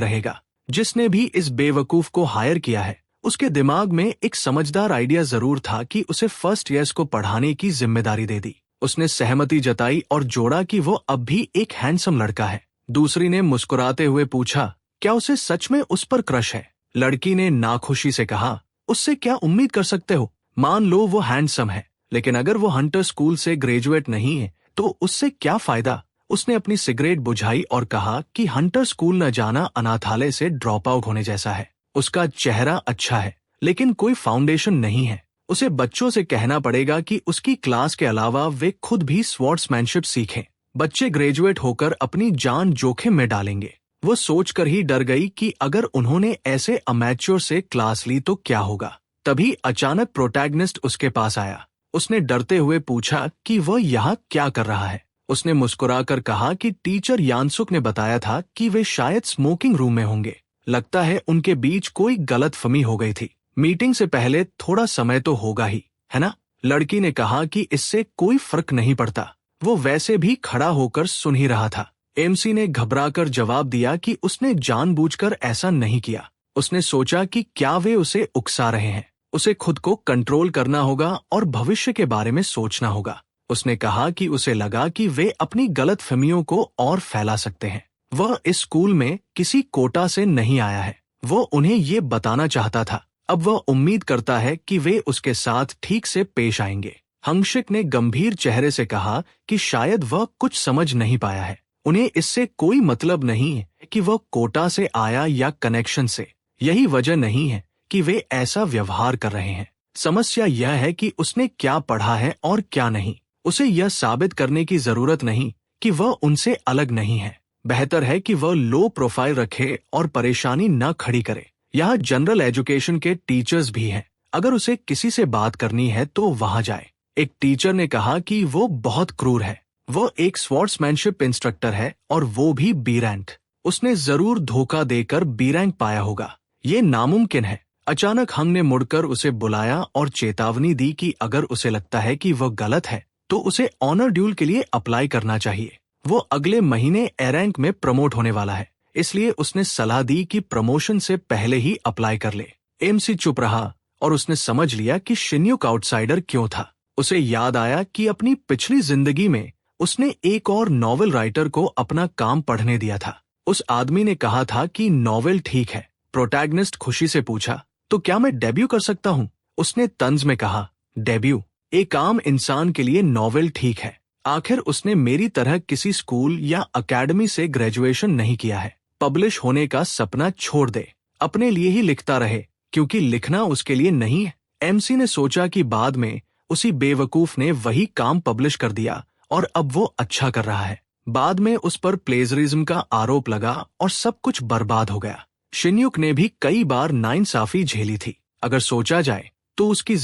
रहेगा। जिसने भी इस बेवकूफ को हायर किया है, उसके दिमाग में एक समझदार आइडिया जरूर था कि उसे फर्स्ट ईयर्स को पढ़ाने की जिम्मेदारी दे दी। उसने सहमति जताई और जोड़ा कि वो अब भी एक हैंडसम लड़का है। दूसरी ने मुस्कुराते हुए पूछा, क्या उसे सच में उस पर क्रश है? लड़की ने नाखुशी से कहा, उससे क्या उम्मीद कर सकते हो? मान लो वो हैंडसम है, लेकिन अगर वो हंटर स्कूल से ग्रेजुएट नहीं है तो उससे क्या फायदा? उसने अपनी सिगरेट बुझाई और कहा कि हंटर स्कूल न जाना अनाथालय से ड्रॉप आउट होने जैसा है। उसका चेहरा अच्छा है, लेकिन कोई फाउंडेशन नहीं है। उसे बच्चों से कहना पड़ेगा कि उसकी क्लास के अलावा वे खुद भी स्वॉर्ड्समैनशिप सीखें। बच्चे ग्रेजुएट होकर अपनी जान जोखिम में डालेंगे। वो सोचकर ही डर गई कि अगर उन्होंने ऐसे अमैच्योर से क्लास ली तो क्या होगा। तभी अचानक प्रोटैगनिस्ट उसके पास आया। उसने डरते हुए पूछा कि वह यहाँ क्या कर रहा है। उसने मुस्कुराकर कहा कि टीचर यानसुक ने बताया था कि वे शायद स्मोकिंग रूम में होंगे। लगता है उनके बीच कोई गलतफहमी हो गई थी। मीटिंग से पहले थोड़ा समय तो होगा ही, है ना? लड़की ने कहा कि इससे कोई फर्क नहीं पड़ता। वो वैसे भी खड़ा होकर सुन ही रहा था। एमसी ने घबराकर जवाब दिया कि उसने जानबूझकर ऐसा नहीं किया। उसने सोचा कि क्या वे उसे उकसा रहे हैं। उसे खुद को कंट्रोल करना होगा और भविष्य के बारे में सोचना होगा। उसने कहा कि उसे लगा कि वे अपनी गलतफहमियों को और फैला सकते हैं। वह इस स्कूल में किसी कोटा से नहीं आया है। वो उन्हें ये बताना चाहता था। अब वह उम्मीद करता है कि वे उसके साथ ठीक से पेश आएंगे। हंशिक ने गंभीर चेहरे से कहा कि शायद वह कुछ समझ नहीं पाया है। उन्हें इससे कोई मतलब नहीं है कि वह कोटा से आया या कनेक्शन से। यही वजह नहीं है कि वे ऐसा व्यवहार कर रहे हैं। समस्या यह है कि उसने क्या पढ़ा है और क्या नहीं। उसे यह साबित करने की जरूरत नहीं कि वह उनसे अलग नहीं है। बेहतर है कि वह लो प्रोफाइल रखे और परेशानी न खड़ी करे। यहाँ जनरल एजुकेशन के टीचर्स भी हैं। अगर उसे किसी से बात करनी है तो वहां जाए। एक टीचर ने कहा कि वो बहुत क्रूर है। वो एक स्वॉर्ड्समैनशिप इंस्ट्रक्टर है और वो भी बी रैंक। उसने जरूर धोखा देकर बी रैंक पाया होगा। ये नामुमकिन है। अचानक हमने मुड़कर उसे बुलाया और चेतावनी दी कि अगर उसे लगता है कि वह गलत है तो उसे ऑनर ड्यूल के लिए अप्लाई करना चाहिए। वो अगले महीने ए रैंक में प्रमोट होने वाला है, इसलिए उसने सलाह दी कि प्रमोशन से पहले ही अप्लाई कर ले। एमसी चुप रहा और उसने समझ लिया कि शिन्युक आउटसाइडर क्यों था। उसे याद आया कि अपनी पिछली जिंदगी में उसने एक और नॉवेल राइटर को अपना काम पढ़ने दिया था। उस आदमी ने कहा था कि नॉवेल ठीक है। प्रोटैगनिस्ट खुशी से पूछा, तो क्या मैं डेब्यू कर सकता हूँ? उसने तंज में कहा, डेब्यू? एक आम इंसान के लिए नॉवेल ठीक है। आखिर उसने मेरी तरह किसी स्कूल या अकेडमी से ग्रेजुएशन नहीं किया है। पब्लिश होने का सपना छोड़ दे, अपने लिए ही लिखता रहे, क्योंकि लिखना उसके लिए नहीं है। एमसी ने सोचा कि बाद में उसी बेवकूफ ने वही काम पब्लिश कर दिया और अब वो अच्छा कर रहा है। बाद में उस पर प्लेजरिज्म का आरोप लगा और सब कुछ बर्बाद हो गया। शिन्युक ने भी कई बार नाइंसाफी झेली थी। अगर सोचा जाए तो उसकी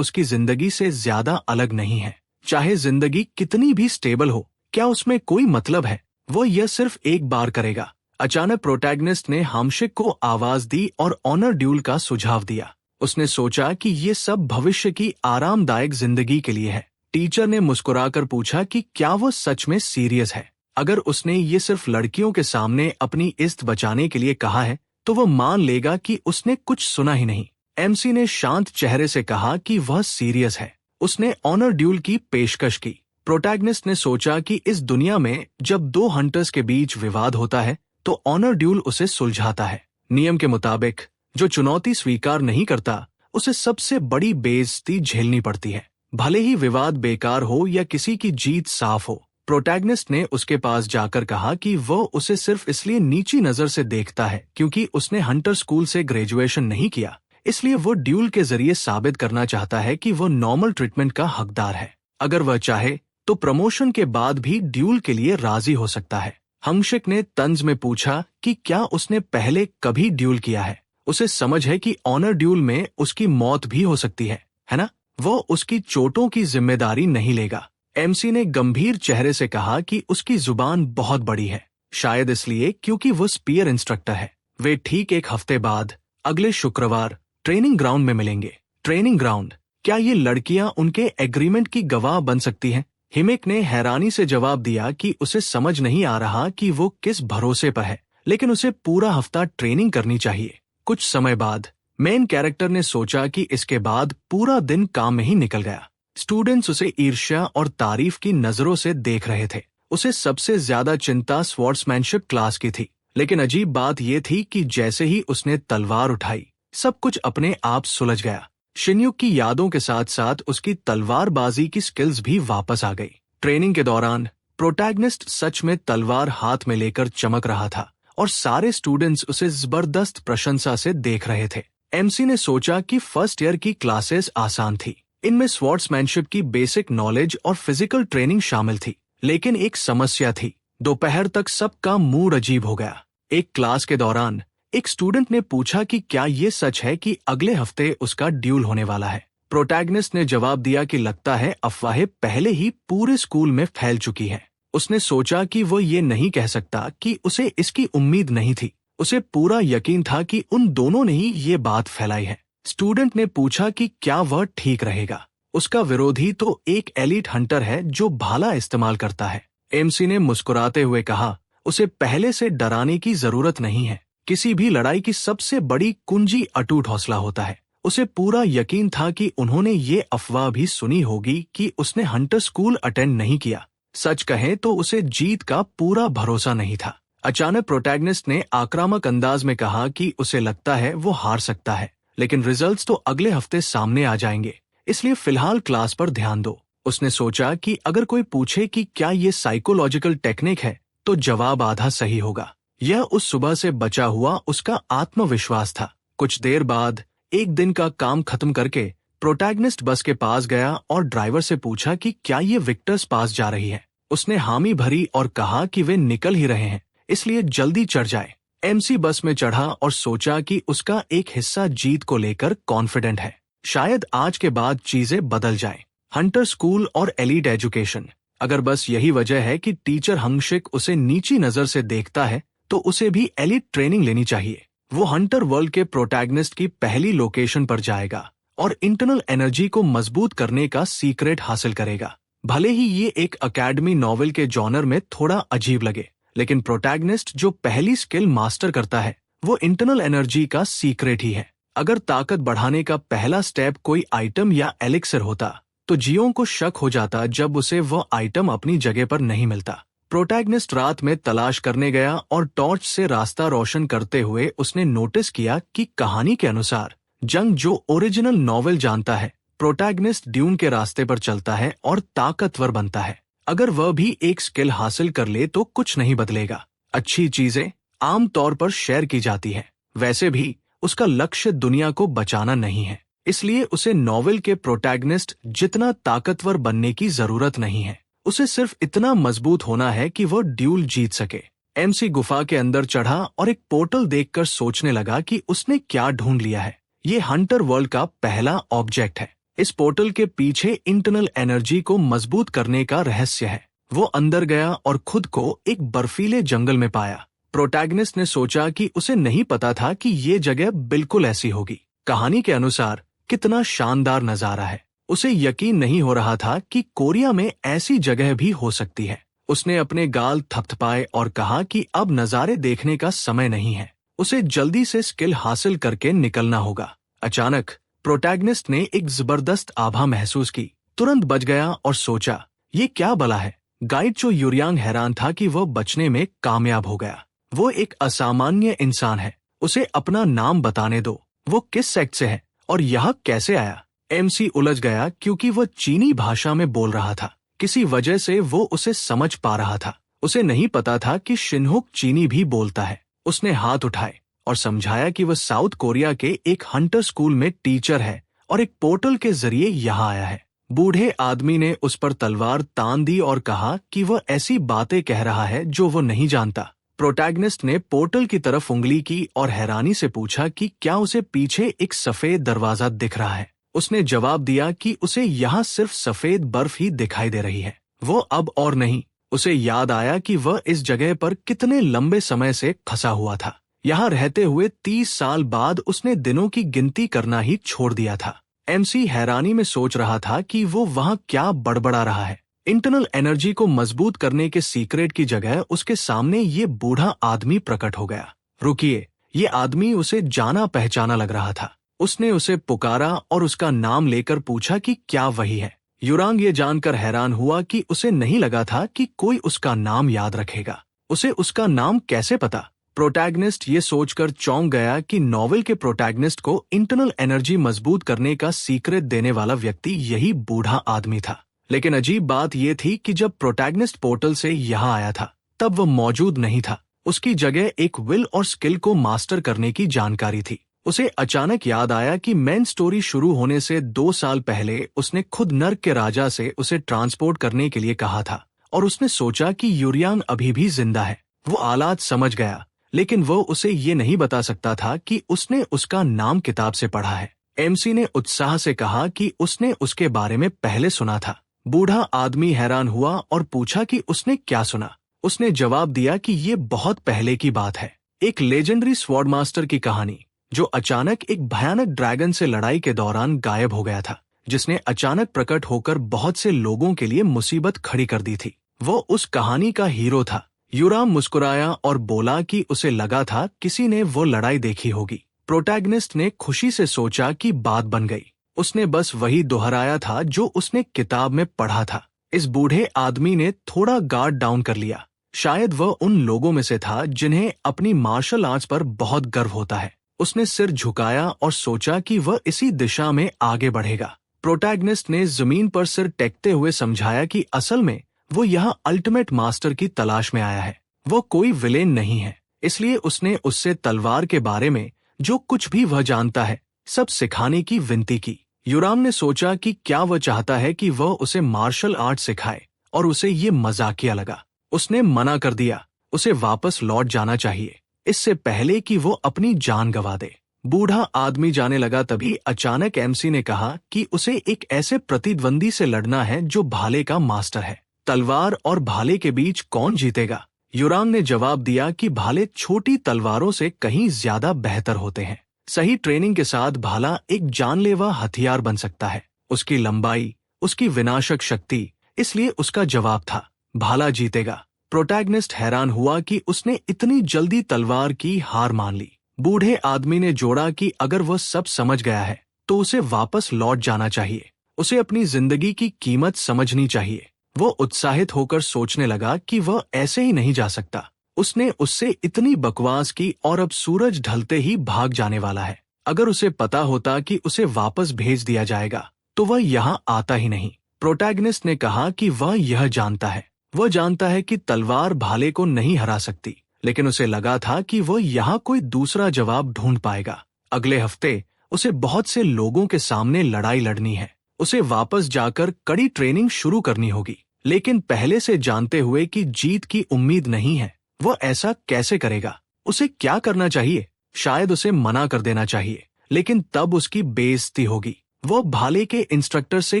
जिंदगी से ज्यादा अलग नहीं है। चाहे जिंदगी कितनी भी स्टेबल हो, क्या उसमें कोई मतलब है? वो यह सिर्फ एक बार करेगा। अचानक प्रोटैगनिस्ट ने हामशिक को आवाज दी और ऑनर ड्यूल का सुझाव दिया। उसने सोचा कि ये सब भविष्य की आरामदायक जिंदगी के लिए है। टीचर ने मुस्कुराकर पूछा कि क्या वो सच में सीरियस है। अगर उसने ये सिर्फ लड़कियों के सामने अपनी इज्जत बचाने के लिए कहा है तो वो मान लेगा कि उसने कुछ सुना ही नहीं। एमसी ने शांत चेहरे से कहा कि वह सीरियस है। उसने ऑनर ड्यूल की पेशकश की। प्रोटैगनिस्ट ने सोचा कि इस दुनिया में जब दो हंटर्स के बीच विवाद होता है तो ऑनर ड्यूल उसे सुलझाता है। नियम के मुताबिक जो चुनौती स्वीकार नहीं करता उसे सबसे बड़ी बेइज्जती झेलनी पड़ती है, भले ही विवाद बेकार हो या किसी की जीत साफ हो। प्रोटैगनिस्ट ने उसके पास जाकर कहा कि वह उसे सिर्फ इसलिए नीची नजर से देखता है क्योंकि उसने हंटर स्कूल से ग्रेजुएशन नहीं किया, इसलिए वो ड्यूल के जरिए साबित करना चाहता है कि वो नॉर्मल ट्रीटमेंट का हकदार है। अगर वह चाहे तो प्रमोशन के बाद भी ड्यूल के लिए राजी हो सकता है। हंशिक ने तंज में पूछा कि क्या उसने पहले कभी ड्यूल किया है। उसे समझ है कि ऑनर ड्यूल में उसकी मौत भी हो सकती है ना? वो उसकी चोटों की जिम्मेदारी नहीं लेगा। एमसी ने गंभीर चेहरे से कहा कि उसकी जुबान बहुत बड़ी है, शायद इसलिए क्योंकि वो स्पीयर इंस्ट्रक्टर है। वे ठीक एक हफ्ते बाद अगले शुक्रवार ट्रेनिंग ग्राउंड में मिलेंगे। ट्रेनिंग ग्राउंड, क्या ये लड़कियां उनके एग्रीमेंट की गवाह बन सकती हैं? हिमेक ने हैरानी से जवाब दिया कि उसे समझ नहीं आ रहा कि वो किस भरोसे पर है, लेकिन उसे पूरा हफ्ता ट्रेनिंग करनी चाहिए। कुछ समय बाद मेन कैरेक्टर ने सोचा कि इसके बाद पूरा दिन काम में ही निकल गया। स्टूडेंट्स उसे ईर्ष्या और तारीफ की नजरों से देख रहे थे। उसे सबसे ज्यादा चिंता स्वॉर्ड्समैनशिप क्लास की थी, लेकिन अजीब बात यह थी कि जैसे ही उसने तलवार उठाई, सब कुछ अपने आप सुलझ गया। शिन्युक की यादों के साथ साथ उसकी तलवारबाजी की स्किल्स भी वापस आ गई। ट्रेनिंग के दौरान प्रोटैगनिस्ट सच में तलवार हाथ में लेकर चमक रहा था और सारे स्टूडेंट्स उसे जबरदस्त प्रशंसा से देख रहे थे। एमसी ने सोचा कि फर्स्ट ईयर की क्लासेस आसान थी। इनमें स्वॉर्ड्समैनशिप की बेसिक नॉलेज और फिजिकल ट्रेनिंग शामिल थी, लेकिन एक समस्या थी। दोपहर तक सबका मूड अजीब हो गया। एक क्लास के दौरान एक स्टूडेंट ने पूछा कि क्या ये सच है कि अगले हफ्ते उसका ड्यूल होने वाला है। प्रोटैगनिस्ट ने जवाब दिया कि लगता है अफवाहें पहले ही पूरे स्कूल में फैल चुकी हैं। उसने सोचा कि वो ये नहीं कह सकता कि उसे इसकी उम्मीद नहीं थी। उसे पूरा यकीन था कि उन दोनों ने ही ये बात फैलाई है। स्टूडेंट ने पूछा कि क्या वह ठीक रहेगा। उसका विरोधी तो एक एलीट हंटर है जो भाला इस्तेमाल करता है। एमसी ने मुस्कुराते हुए कहा, उसे पहले से डराने की जरूरत नहीं है। किसी भी लड़ाई की सबसे बड़ी कुंजी अटूट हौसला होता है। उसे पूरा यकीन था कि उन्होंने ये अफवाह भी सुनी होगी कि उसने हंटर स्कूल अटेंड नहीं किया। सच कहें तो उसे जीत का पूरा भरोसा नहीं था। अचानक प्रोटैगनिस्ट ने आक्रामक अंदाज में कहा कि उसे लगता है वो हार सकता है, लेकिन रिजल्ट्स तो अगले हफ्ते सामने आ जाएंगे, इसलिए फिलहाल क्लास पर ध्यान दो। उसने सोचा कि अगर कोई पूछे कि क्या ये साइकोलॉजिकल टेक्निक है, तो जवाब आधा सही होगा। यह उस सुबह से बचा हुआ उसका आत्मविश्वास था। कुछ देर बाद एक दिन का काम खत्म करके प्रोटैगनिस्ट बस के पास गया और ड्राइवर से पूछा कि क्या ये विक्टर्स पास जा रही है। उसने हामी भरी और कहा कि वे निकल ही रहे हैं, इसलिए जल्दी चढ़ जाए। एमसी बस में चढ़ा और सोचा कि उसका एक हिस्सा जीत को लेकर कॉन्फिडेंट है। शायद आज के बाद चीजें बदल जाएं। हंटर स्कूल और एलीट एजुकेशन, अगर बस यही वजह है कि टीचर हंगशिक उसे नीची नजर से देखता है, तो उसे भी एलीट ट्रेनिंग लेनी चाहिए। वो हंटर वर्ल्ड के प्रोटैगनिस्ट की पहली लोकेशन पर जाएगा और इंटरनल एनर्जी को मजबूत करने का सीक्रेट हासिल करेगा। भले ही ये एक अकेडमी नॉवेल के जॉनर में थोड़ा अजीब लगे, लेकिन प्रोटैगनिस्ट जो पहली स्किल मास्टर करता है वो इंटरनल एनर्जी का सीक्रेट ही है। अगर ताकत बढ़ाने का पहला स्टेप कोई आइटम या एलिक्सर होता, तो जियो को शक हो जाता जब उसे वो आइटम अपनी जगह पर नहीं मिलता। प्रोटैगनिस्ट रात में तलाश करने गया और टॉर्च से रास्ता रोशन करते हुए उसने नोटिस किया कि कहानी के अनुसार जंग जो ओरिजिनल नॉवेल जानता है, प्रोटैगनिस्ट ड्यून के रास्ते पर चलता है और ताकतवर बनता है। अगर वह भी एक स्किल हासिल कर ले तो कुछ नहीं बदलेगा। अच्छी चीजें आमतौर पर शेयर की जाती है। वैसे भी उसका लक्ष्य दुनिया को बचाना नहीं है, इसलिए उसे नॉवेल के प्रोटैगनिस्ट जितना ताकतवर बनने की जरूरत नहीं है। उसे सिर्फ इतना मजबूत होना है कि वो ड्यूल जीत सके। एमसी गुफा के अंदर चढ़ा और एक पोर्टल देखकर सोचने लगा कि उसने क्या ढूंढ लिया है। ये हंटर वर्ल्ड का पहला ऑब्जेक्ट है। इस पोर्टल के पीछे इंटरनल एनर्जी को मजबूत करने का रहस्य है। वो अंदर गया और खुद को एक बर्फीले जंगल में पाया। प्रोटैगनिस्ट ने सोचा कि उसे नहीं पता था कि ये जगह बिल्कुल ऐसी होगी। कहानी के अनुसार कितना शानदार नजारा है। उसे यकीन नहीं हो रहा था कि कोरिया में ऐसी जगह भी हो सकती है। उसने अपने गाल थपथपाए और कहा कि अब नजारे देखने का समय नहीं है, उसे जल्दी से स्किल हासिल करके निकलना होगा। अचानक प्रोटैगनिस्ट ने एक जबरदस्त आभा महसूस की। तुरंत बच गया और सोचा, ये क्या बला है। गाइड चो यूरियांग हैरान था कि वह बचने में कामयाब हो गया। वो एक असामान्य इंसान है, उसे अपना नाम बताने दो। वो किस सेक्ट से है और यहाँ कैसे आया। एमसी उलझ गया क्योंकि वह चीनी भाषा में बोल रहा था। किसी वजह से वो उसे समझ पा रहा था। उसे नहीं पता था कि शिनहुक चीनी भी बोलता है। उसने हाथ उठाए और समझाया कि वह साउथ कोरिया के एक हंटर स्कूल में टीचर है और एक पोर्टल के जरिए यहाँ आया है। बूढ़े आदमी ने उस पर तलवार तान दी और कहा कि वह ऐसी बातें कह रहा है जो वो नहीं जानता। प्रोटैगनिस्ट ने पोर्टल की तरफ उंगली की और हैरानी से पूछा कि क्या उसे पीछे एक सफेद दरवाजा दिख रहा है। उसने जवाब दिया कि उसे यहाँ सिर्फ सफेद बर्फ ही दिखाई दे रही है। वो अब और नहीं। उसे याद आया कि वह इस जगह पर कितने लंबे समय से फंसा हुआ था। यहाँ रहते हुए 30 साल बाद उसने दिनों की गिनती करना ही छोड़ दिया था। एमसी हैरानी में सोच रहा था कि वो वहाँ क्या बड़बड़ा रहा है। इंटरनल एनर्जी को मजबूत करने के सीक्रेट की जगह उसके सामने ये बूढ़ा आदमी प्रकट हो गया। रुकिए, ये आदमी उसे जाना पहचाना लग रहा था। उसने उसे पुकारा और उसका नाम लेकर पूछा कि क्या वही है। युरांग ये जानकर हैरान हुआ कि उसे नहीं लगा था कि कोई उसका नाम याद रखेगा। उसे उसका नाम कैसे पता? प्रोटैगनिस्ट ये सोचकर चौंक गया कि नॉवेल के प्रोटैगनिस्ट को इंटरनल एनर्जी मजबूत करने का सीक्रेट देने वाला व्यक्ति यही बूढ़ा आदमी था। लेकिन अजीब बात यह थी कि जब प्रोटैगनिस्ट पोर्टल से यहाँ आया था तब वह मौजूद नहीं था। उसकी जगह एक विल और स्किल को मास्टर करने की जानकारी थी। उसे अचानक याद आया कि मेन स्टोरी शुरू होने से 2 साल पहले उसने खुद नर्क के राजा से उसे ट्रांसपोर्ट करने के लिए कहा था और उसने सोचा कि युरियांग अभी भी जिंदा है। वो हालात समझ गया, लेकिन वो उसे ये नहीं बता सकता था कि उसने उसका नाम किताब से पढ़ा है। एमसी ने उत्साह से कहा कि उसने उसके बारे में पहले सुना था। बूढ़ा आदमी हैरान हुआ और पूछा कि उसने क्या सुना। उसने जवाब दिया कि ये बहुत पहले की बात है, एक लेजेंडरी स्वॉर्ड मास्टर की कहानी जो अचानक एक भयानक ड्रैगन से लड़ाई के दौरान गायब हो गया था, जिसने अचानक प्रकट होकर बहुत से लोगों के लिए मुसीबत खड़ी कर दी थी। वो उस कहानी का हीरो था। युराम मुस्कुराया और बोला कि उसे लगा था किसी ने वो लड़ाई देखी होगी। प्रोटैगनिस्ट ने खुशी से सोचा कि बात बन गई। उसने बस वही दोहराया था जो उसने किताब में पढ़ा था। इस बूढ़े आदमी ने थोड़ा गार्ड डाउन कर लिया। शायद वह उन लोगों में से था जिन्हें अपनी मार्शल आर्ट्स पर बहुत गर्व होता है। उसने सिर झुकाया और सोचा कि वह इसी दिशा में आगे बढ़ेगा। प्रोटैगनिस्ट ने जमीन पर सिर टेकते हुए समझाया कि असल में वो यहाँ अल्टीमेट मास्टर की तलाश में आया है। वो कोई विलेन नहीं है, इसलिए उसने उससे तलवार के बारे में जो कुछ भी वह जानता है सब सिखाने की विनती की। युराम ने सोचा कि क्या वह चाहता है कि वह उसे मार्शल आर्ट सिखाए, और उसे ये मजाकिया लगा। उसने मना कर दिया। उसे वापस लौट जाना चाहिए इससे पहले कि वो अपनी जान गंवा दे। बूढ़ा आदमी जाने लगा तभी अचानक एमसी ने कहा कि उसे एक ऐसे प्रतिद्वंदी से लड़ना है जो भाले का मास्टर है। तलवार और भाले के बीच कौन जीतेगा? युरांग ने जवाब दिया कि भाले छोटी तलवारों से कहीं ज्यादा बेहतर होते हैं। सही ट्रेनिंग के साथ भाला एक जानलेवा हथियार बन सकता है। उसकी लंबाई, उसकी विनाशक शक्ति, इसलिए उसका जवाब था भाला जीतेगा। प्रोटैगनिस्ट हैरान हुआ कि उसने इतनी जल्दी तलवार की हार मान ली। बूढ़े आदमी ने जोड़ा कि अगर वह सब समझ गया है तो उसे वापस लौट जाना चाहिए। उसे अपनी जिंदगी की कीमत समझनी चाहिए। वो उत्साहित होकर सोचने लगा कि वह ऐसे ही नहीं जा सकता। उसने उससे इतनी बकवास की और अब सूरज ढलते ही भाग जाने वाला है। अगर उसे पता होता कि उसे वापस भेज दिया जाएगा तो वह यहाँ आता ही नहीं। प्रोटैगनिस्ट ने कहा कि वह यह जानता है। वह जानता है कि तलवार भाले को नहीं हरा सकती, लेकिन उसे लगा था कि वह यहाँ कोई दूसरा जवाब ढूंढ पाएगा। अगले हफ्ते उसे बहुत से लोगों के सामने लड़ाई लड़नी है। उसे वापस जाकर कड़ी ट्रेनिंग शुरू करनी होगी, लेकिन पहले से जानते हुए कि जीत की उम्मीद नहीं है, वह ऐसा कैसे करेगा? उसे क्या करना चाहिए? शायद उसे मना कर देना चाहिए, लेकिन तब उसकी बेइज्जती होगी। वह भाले के इंस्ट्रक्टर से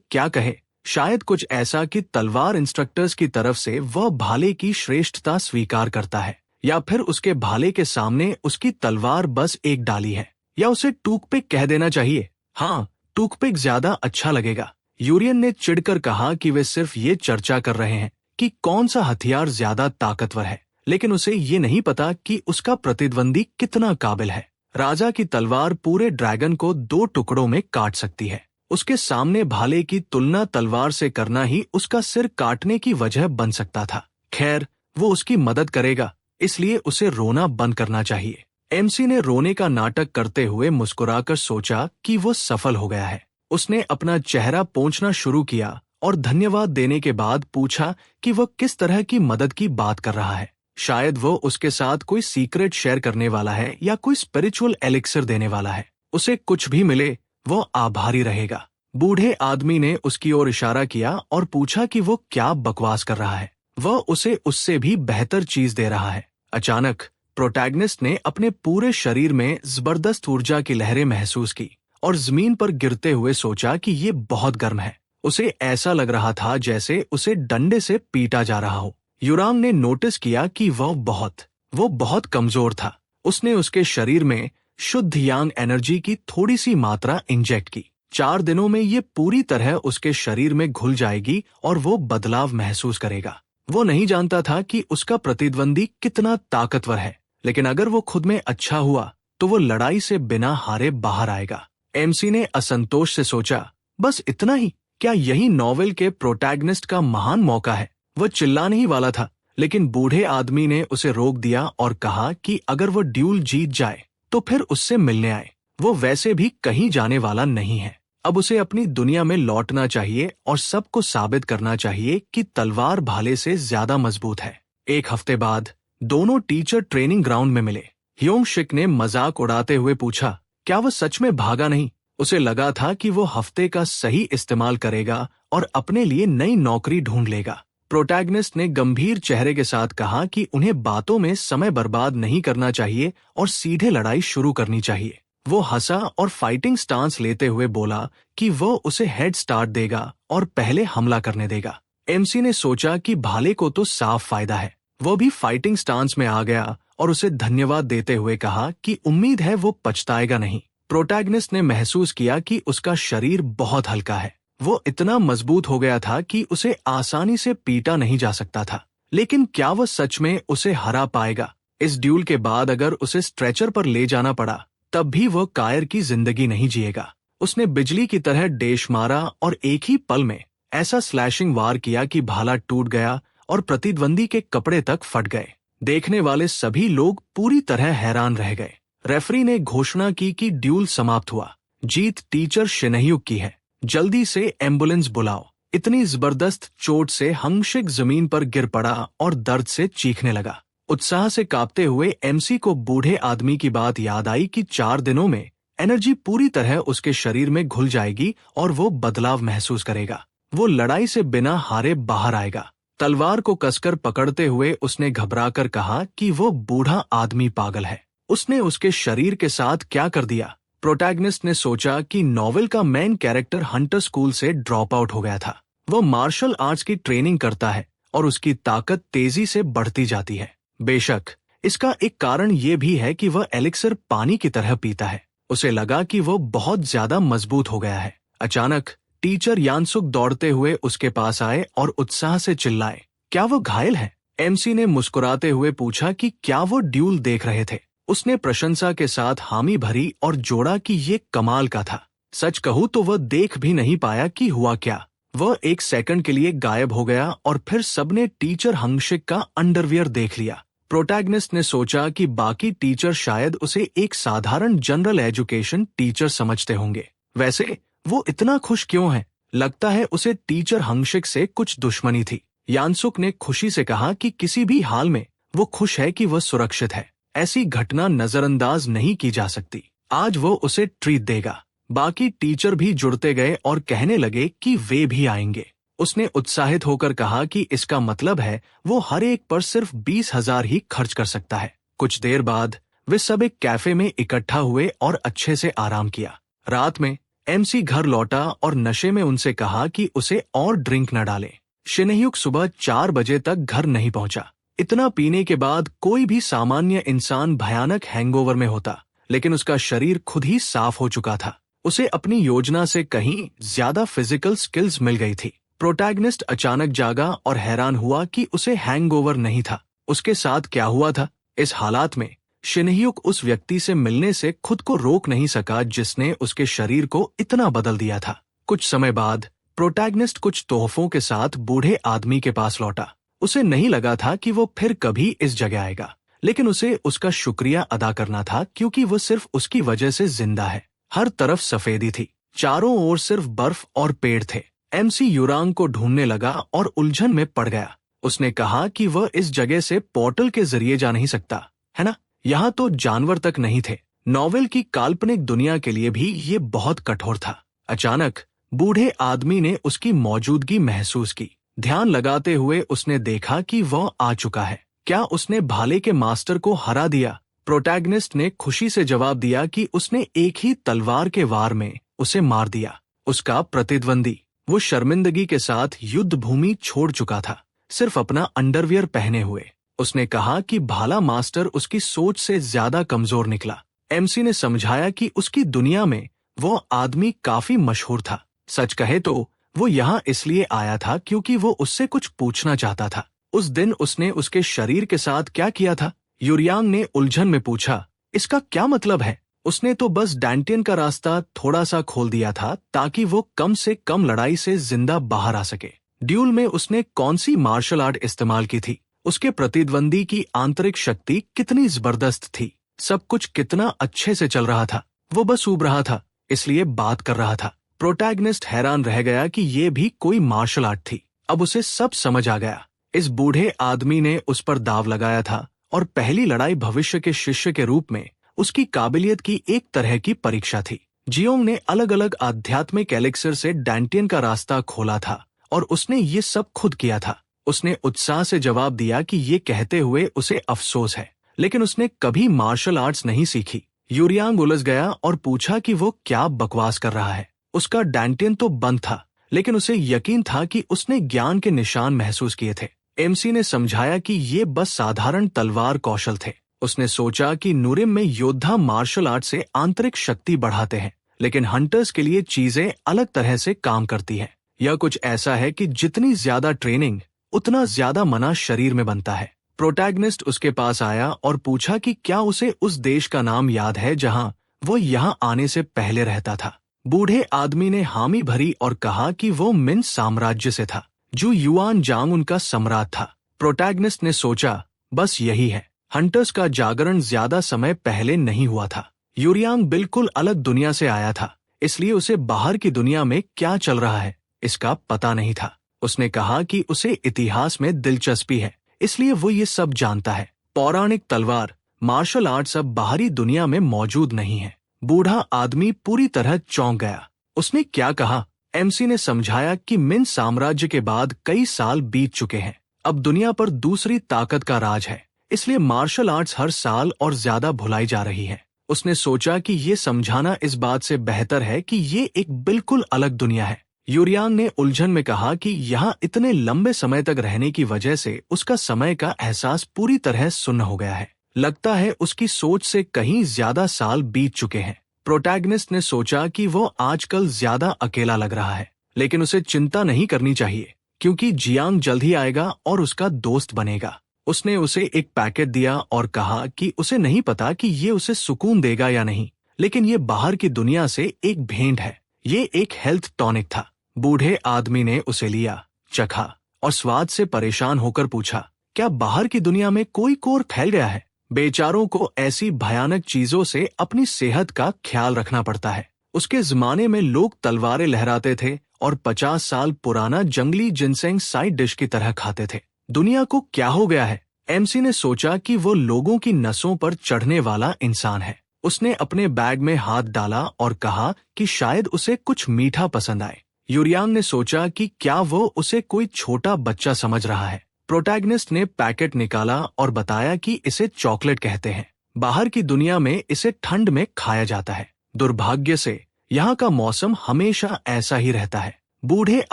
क्या कहे? शायद कुछ ऐसा कि तलवार इंस्ट्रक्टर्स की तरफ से वह भाले की श्रेष्ठता स्वीकार करता है, या फिर उसके भाले के सामने उसकी तलवार बस एक डाली है। या उसे टूकपिक कह देना चाहिए। हाँ, टूकपिक ज्यादा अच्छा लगेगा। यूरियन ने चिढ़कर कहा कि वे सिर्फ ये चर्चा कर रहे हैं कि कौन सा हथियार ज्यादा ताकतवर है, लेकिन उसे ये नहीं पता कि उसका प्रतिद्वंदी कितना काबिल है। राजा की तलवार पूरे ड्रैगन को 2 टुकड़ों में काट सकती है। उसके सामने भाले की तुलना तलवार से करना ही उसका सिर काटने की वजह बन सकता था। खैर, वो उसकी मदद करेगा, इसलिए उसे रोना बंद करना चाहिए। एमसी ने रोने का नाटक करते हुए मुस्कुराकर सोचा कि वो सफल हो गया है। उसने अपना चेहरा पोंछना शुरू किया और धन्यवाद देने के बाद पूछा कि वह किस तरह की मदद की बात कर रहा है। शायद वो उसके साथ कोई सीक्रेट शेयर करने वाला है या कोई स्पिरिचुअल एलिक्सर देने वाला है। उसे कुछ भी मिले वो आभारी रहेगा। बूढ़े आदमी ने उसकी ओर इशारा किया और पूछा कि वो क्या बकवास कर रहा है। वह उसे उससे भी बेहतर चीज दे रहा है। अचानक प्रोटैगनिस्ट ने अपने पूरे शरीर में जबरदस्त ऊर्जा की लहरें महसूस की और जमीन पर गिरते हुए सोचा कि ये बहुत गर्म है। उसे ऐसा लग रहा था जैसे उसे डंडे से पीटा जा रहा हो। युराम ने नोटिस किया कि वो बहुत कमजोर था। उसने उसके शरीर में शुद्ध यांग एनर्जी की थोड़ी सी मात्रा इंजेक्ट की। 4 दिनों में ये पूरी तरह उसके शरीर में घुल जाएगी और वो बदलाव महसूस करेगा। वो नहीं जानता था कि उसका प्रतिद्वंदी कितना ताकतवर है, लेकिन अगर वो खुद में अच्छा हुआ तो वो लड़ाई से बिना हारे बाहर आएगा। एमसी ने असंतोष से सोचा, बस इतना ही? क्या यही नॉवेल के प्रोटैगनिस्ट का महान मौका है? वो चिल्लाने ही वाला था, लेकिन बूढ़े आदमी ने उसे रोक दिया और कहा कि अगर वो ड्यूल जीत जाए तो फिर उससे मिलने आए। वो वैसे भी कहीं जाने वाला नहीं है। अब उसे अपनी दुनिया में लौटना चाहिए और सबको साबित करना चाहिए कि तलवार भाले से ज्यादा मजबूत है। 1 हफ्ते बाद दोनों टीचर ट्रेनिंग ग्राउंड में मिले। ह्योंग शिक ने मजाक उड़ाते हुए पूछा, क्या वो सच में भागा नहीं? उसे लगा था कि वो हफ्ते का सही इस्तेमाल करेगा और अपने लिए नई नौकरी ढूंढ लेगा। प्रोटैगनिस्ट ने गंभीर चेहरे के साथ कहा कि उन्हें बातों में समय बर्बाद नहीं करना चाहिए और सीधे लड़ाई शुरू करनी चाहिए। वो हंसा और फाइटिंग स्टांस लेते हुए बोला कि वो उसे हेड स्टार्ट देगा और पहले हमला करने देगा। एमसी ने सोचा कि भाले को तो साफ फायदा है। वो भी फाइटिंग स्टांस में आ गया और उसे धन्यवाद देते हुए कहा कि उम्मीद है वो पछताएगा नहीं। प्रोटैगनिस्ट ने महसूस किया कि उसका शरीर बहुत हल्का है। वो इतना मजबूत हो गया था कि उसे आसानी से पीटा नहीं जा सकता था। लेकिन क्या वो सच में उसे हरा पाएगा? इस ड्यूल के बाद अगर उसे स्ट्रेचर पर ले जाना पड़ा तब भी वो कायर की जिंदगी नहीं जिएगा। उसने बिजली की तरह डेश मारा और एक ही पल में ऐसा स्लैशिंग वार किया कि भाला टूट गया और प्रतिद्वंदी के कपड़े तक फट गए। देखने वाले सभी लोग पूरी तरह हैरान रह गए। रेफरी ने घोषणा की कि ड्यूल समाप्त हुआ। जीत टीचर शिनह्यूक की है। जल्दी से एम्बुलेंस बुलाओ। इतनी जबरदस्त चोट से हंगशिक जमीन पर गिर पड़ा और दर्द से चीखने लगा। उत्साह से कांपते हुए एमसी को बूढ़े आदमी की बात याद आई कि 4 दिनों में एनर्जी पूरी तरह उसके शरीर में घुल जाएगी और वो बदलाव महसूस करेगा। वो लड़ाई से बिना हारे बाहर आएगा। तलवार को कसकर पकड़ते हुए उसने घबराकर कहा कि वो बूढ़ा आदमी पागल है। उसने उसके शरीर के साथ क्या कर दिया? प्रोटैगनिस्ट ने सोचा कि नॉवेल का मेन कैरेक्टर हंटर स्कूल से ड्रॉप आउट हो गया था। वो मार्शल आर्ट्स की ट्रेनिंग करता है और उसकी ताकत तेजी से बढ़ती जाती है। बेशक इसका एक कारण ये भी है कि वह एलिक्सर पानी की तरह पीता है। उसे लगा कि वो बहुत ज्यादा मजबूत हो गया है। अचानक टीचर यानसुक दौड़ते हुए उसके पास आए और उत्साह से चिल्लाए, क्या वो घायल है? एमसी ने मुस्कुराते हुए पूछा कि क्या वो ड्यूल देख रहे थे। उसने प्रशंसा के साथ हामी भरी और जोड़ा कि ये कमाल का था। सच कहूं तो वह देख भी नहीं पाया कि हुआ क्या। वह 1 सेकंड के लिए गायब हो गया और फिर सबने टीचर हंगशिक का अंडरवियर देख लिया। प्रोटैगनिस्ट ने सोचा कि बाकी टीचर शायद उसे एक साधारण जनरल एजुकेशन टीचर समझते होंगे। वैसे वो इतना खुश क्यों है? लगता है उसे टीचर हंगशिक से कुछ दुश्मनी थी। यानसुक ने खुशी से कहा कि किसी भी हाल में वो खुश है कि वह सुरक्षित है। ऐसी घटना नजरअंदाज नहीं की जा सकती। आज वो उसे ट्रीट देगा। बाकी टीचर भी जुड़ते गए और कहने लगे कि वे भी आएंगे। उसने उत्साहित होकर कहा कि इसका मतलब है वो हर एक पर सिर्फ 20,000 ही खर्च कर सकता है। कुछ देर बाद वे सब एक कैफे में इकट्ठा हुए और अच्छे से आराम किया। रात में एमसी घर लौटा और नशे में उनसे कहा कि उसे और ड्रिंक न डाले। शिनह्यूक सुबह 4 बजे तक घर नहीं पहुंचा। इतना पीने के बाद कोई भी सामान्य इंसान भयानक हैंगओवर में होता, लेकिन उसका शरीर खुद ही साफ हो चुका था। उसे अपनी योजना से कहीं ज्यादा फिजिकल स्किल्स मिल गई थी। प्रोटैगनिस्ट अचानक जागा और हैरान हुआ कि उसे हैंगओवर नहीं था। उसके साथ क्या हुआ था? इस हालात में शिनह्यूक उस व्यक्ति से मिलने से खुद को रोक नहीं सका जिसने उसके शरीर को इतना बदल दिया था। कुछ समय बाद प्रोटैगनिस्ट कुछ तोहफों के साथ बूढ़े आदमी के पास लौटा। उसे नहीं लगा था कि वो फिर कभी इस जगह आएगा, लेकिन उसे उसका शुक्रिया अदा करना था क्योंकि वो सिर्फ उसकी वजह से जिंदा है। हर तरफ सफेदी थी, चारों ओर सिर्फ बर्फ और पेड़ थे। एमसी युरांग को ढूंढने लगा और उलझन में पड़ गया। उसने कहा कि वह इस जगह से पोर्टल के जरिए जा नहीं सकता, है ना? यहाँ तो जानवर तक नहीं थे। नॉवेल की काल्पनिक दुनिया के लिए भी ये बहुत कठोर था। अचानक बूढ़े आदमी ने उसकी मौजूदगी महसूस की। ध्यान लगाते हुए उसने देखा कि वह आ चुका है। क्या उसने भाले के मास्टर को हरा दिया? प्रोटैगनिस्ट ने खुशी से जवाब दिया कि उसने एक ही तलवार के वार में उसे मार दिया। उसका प्रतिद्वंदी वो शर्मिंदगी के साथ युद्ध भूमि छोड़ चुका था, सिर्फ अपना अंडरवियर पहने हुए। उसने कहा कि भाला मास्टर उसकी सोच से ज्यादा कमजोर निकला। एमसी ने समझाया कि उसकी दुनिया में वो आदमी काफी मशहूर था। सच कहे तो वो यहाँ इसलिए आया था क्योंकि वो उससे कुछ पूछना चाहता था। उस दिन उसने उसके शरीर के साथ क्या किया था? यूरियांग ने उलझन में पूछा। इसका क्या मतलब है? उसने तो बस डैंटियन का रास्ता थोड़ा सा खोल दिया था ताकि वो कम से कम लड़ाई से जिंदा बाहर आ सके। ड्यूल में उसने कौन सी मार्शल आर्ट इस्तेमाल की थी? उसके प्रतिद्वंदी की आंतरिक शक्ति कितनी जबरदस्त थी? सब कुछ कितना अच्छे से चल रहा था। वो बस ऊब रहा था, इसलिए बात कर रहा था। प्रोटैगनिस्ट हैरान रह गया कि ये भी कोई मार्शल आर्ट थी। अब उसे सब समझ आ गया। इस बूढ़े आदमी ने उस पर दाव लगाया था और पहली लड़ाई भविष्य के शिष्य के रूप में उसकी काबिलियत की एक तरह की परीक्षा थी। जियोंग ने अलग अलग आध्यात्मिक एलिक्सर से डैंटियन का रास्ता खोला था और उसने ये सब खुद किया था। उसने उत्साह से जवाब दिया कि ये कहते हुए उसे अफसोस है, लेकिन उसने कभी मार्शल आर्ट्स नहीं सीखी। यूरियांग उलझ गया और पूछा कि वो क्या बकवास कर रहा है। उसका डैंटियन तो बंद था, लेकिन उसे यकीन था कि उसने ज्ञान के निशान महसूस किए थे। एमसी ने समझाया कि ये बस साधारण तलवार कौशल थे। उसने सोचा कि नूरिम में योद्धा मार्शल आर्ट से आंतरिक शक्ति बढ़ाते हैं, लेकिन हंटर्स के लिए चीजें अलग तरह से काम करती हैं। यह कुछ ऐसा है कि जितनी ज्यादा ट्रेनिंग, उतना ज्यादा मना शरीर में बनता है। प्रोटैगनिस्ट उसके पास आया और पूछा कि क्या उसे उस देश का नाम याद है जहां वो यहाँ आने से पहले रहता था। बूढ़े आदमी ने हामी भरी और कहा कि वो मिन साम्राज्य से था। जो युआन जांग उनका सम्राट था। प्रोटैगनिस्ट ने सोचा, बस यही है। हंटर्स का जागरण ज्यादा समय पहले नहीं हुआ था। यूरियांग बिल्कुल अलग दुनिया से आया था, इसलिए उसे बाहर की दुनिया में क्या चल रहा है इसका पता नहीं था। उसने कहा कि उसे इतिहास में दिलचस्पी है, इसलिए वो ये सब जानता है। पौराणिक तलवार, मार्शल आर्ट्स अब बाहरी दुनिया में मौजूद नहीं है। बूढ़ा आदमी पूरी तरह चौंक गया। उसने क्या कहा? एमसी ने समझाया कि मिन साम्राज्य के बाद कई साल बीत चुके हैं। अब दुनिया पर दूसरी ताकत का राज है, इसलिए मार्शल आर्ट्स हर साल और ज्यादा भुलाई जा रही है। उसने सोचा कि ये समझाना इस बात से बेहतर है कि ये एक बिल्कुल अलग दुनिया है। यूरियांग ने उलझन में कहा कि यहाँ इतने लंबे समय तक रहने की वजह से उसका समय का एहसास पूरी तरह सुन्न हो गया है। लगता है उसकी सोच से कहीं ज्यादा साल बीत चुके हैं। प्रोटैगनिस्ट ने सोचा कि वो आजकल ज्यादा अकेला लग रहा है, लेकिन उसे चिंता नहीं करनी चाहिए क्योंकि जियांग जल्द ही आएगा और उसका दोस्त बनेगा। उसने उसे एक पैकेट दिया और कहा कि उसे नहीं पता कि ये उसे सुकून देगा या नहीं, लेकिन ये बाहर की दुनिया से एक भेंट है। ये एक हेल्थ टॉनिक था। बूढ़े आदमी ने उसे लिया, चखा और स्वाद से परेशान होकर पूछा, क्या बाहर की दुनिया में कोई कोर फैल गया है? बेचारों को ऐसी भयानक चीजों से अपनी सेहत का ख्याल रखना पड़ता है। उसके जमाने में लोग तलवारें लहराते थे और 50 साल पुराना जंगली जिनसेंग साइड डिश की तरह खाते थे। दुनिया को क्या हो गया है? एमसी ने सोचा कि वो लोगों की नसों पर चढ़ने वाला इंसान है। उसने अपने बैग में हाथ डाला और कहा कि शायद उसे कुछ मीठा पसंद आए। यूरियांग ने सोचा कि क्या वो उसे कोई छोटा बच्चा समझ रहा है। प्रोटैगनिस्ट ने पैकेट निकाला और बताया कि इसे चॉकलेट कहते हैं। बाहर की दुनिया में इसे ठंड में खाया जाता है। दुर्भाग्य से यहाँ का मौसम हमेशा ऐसा ही रहता है। बूढ़े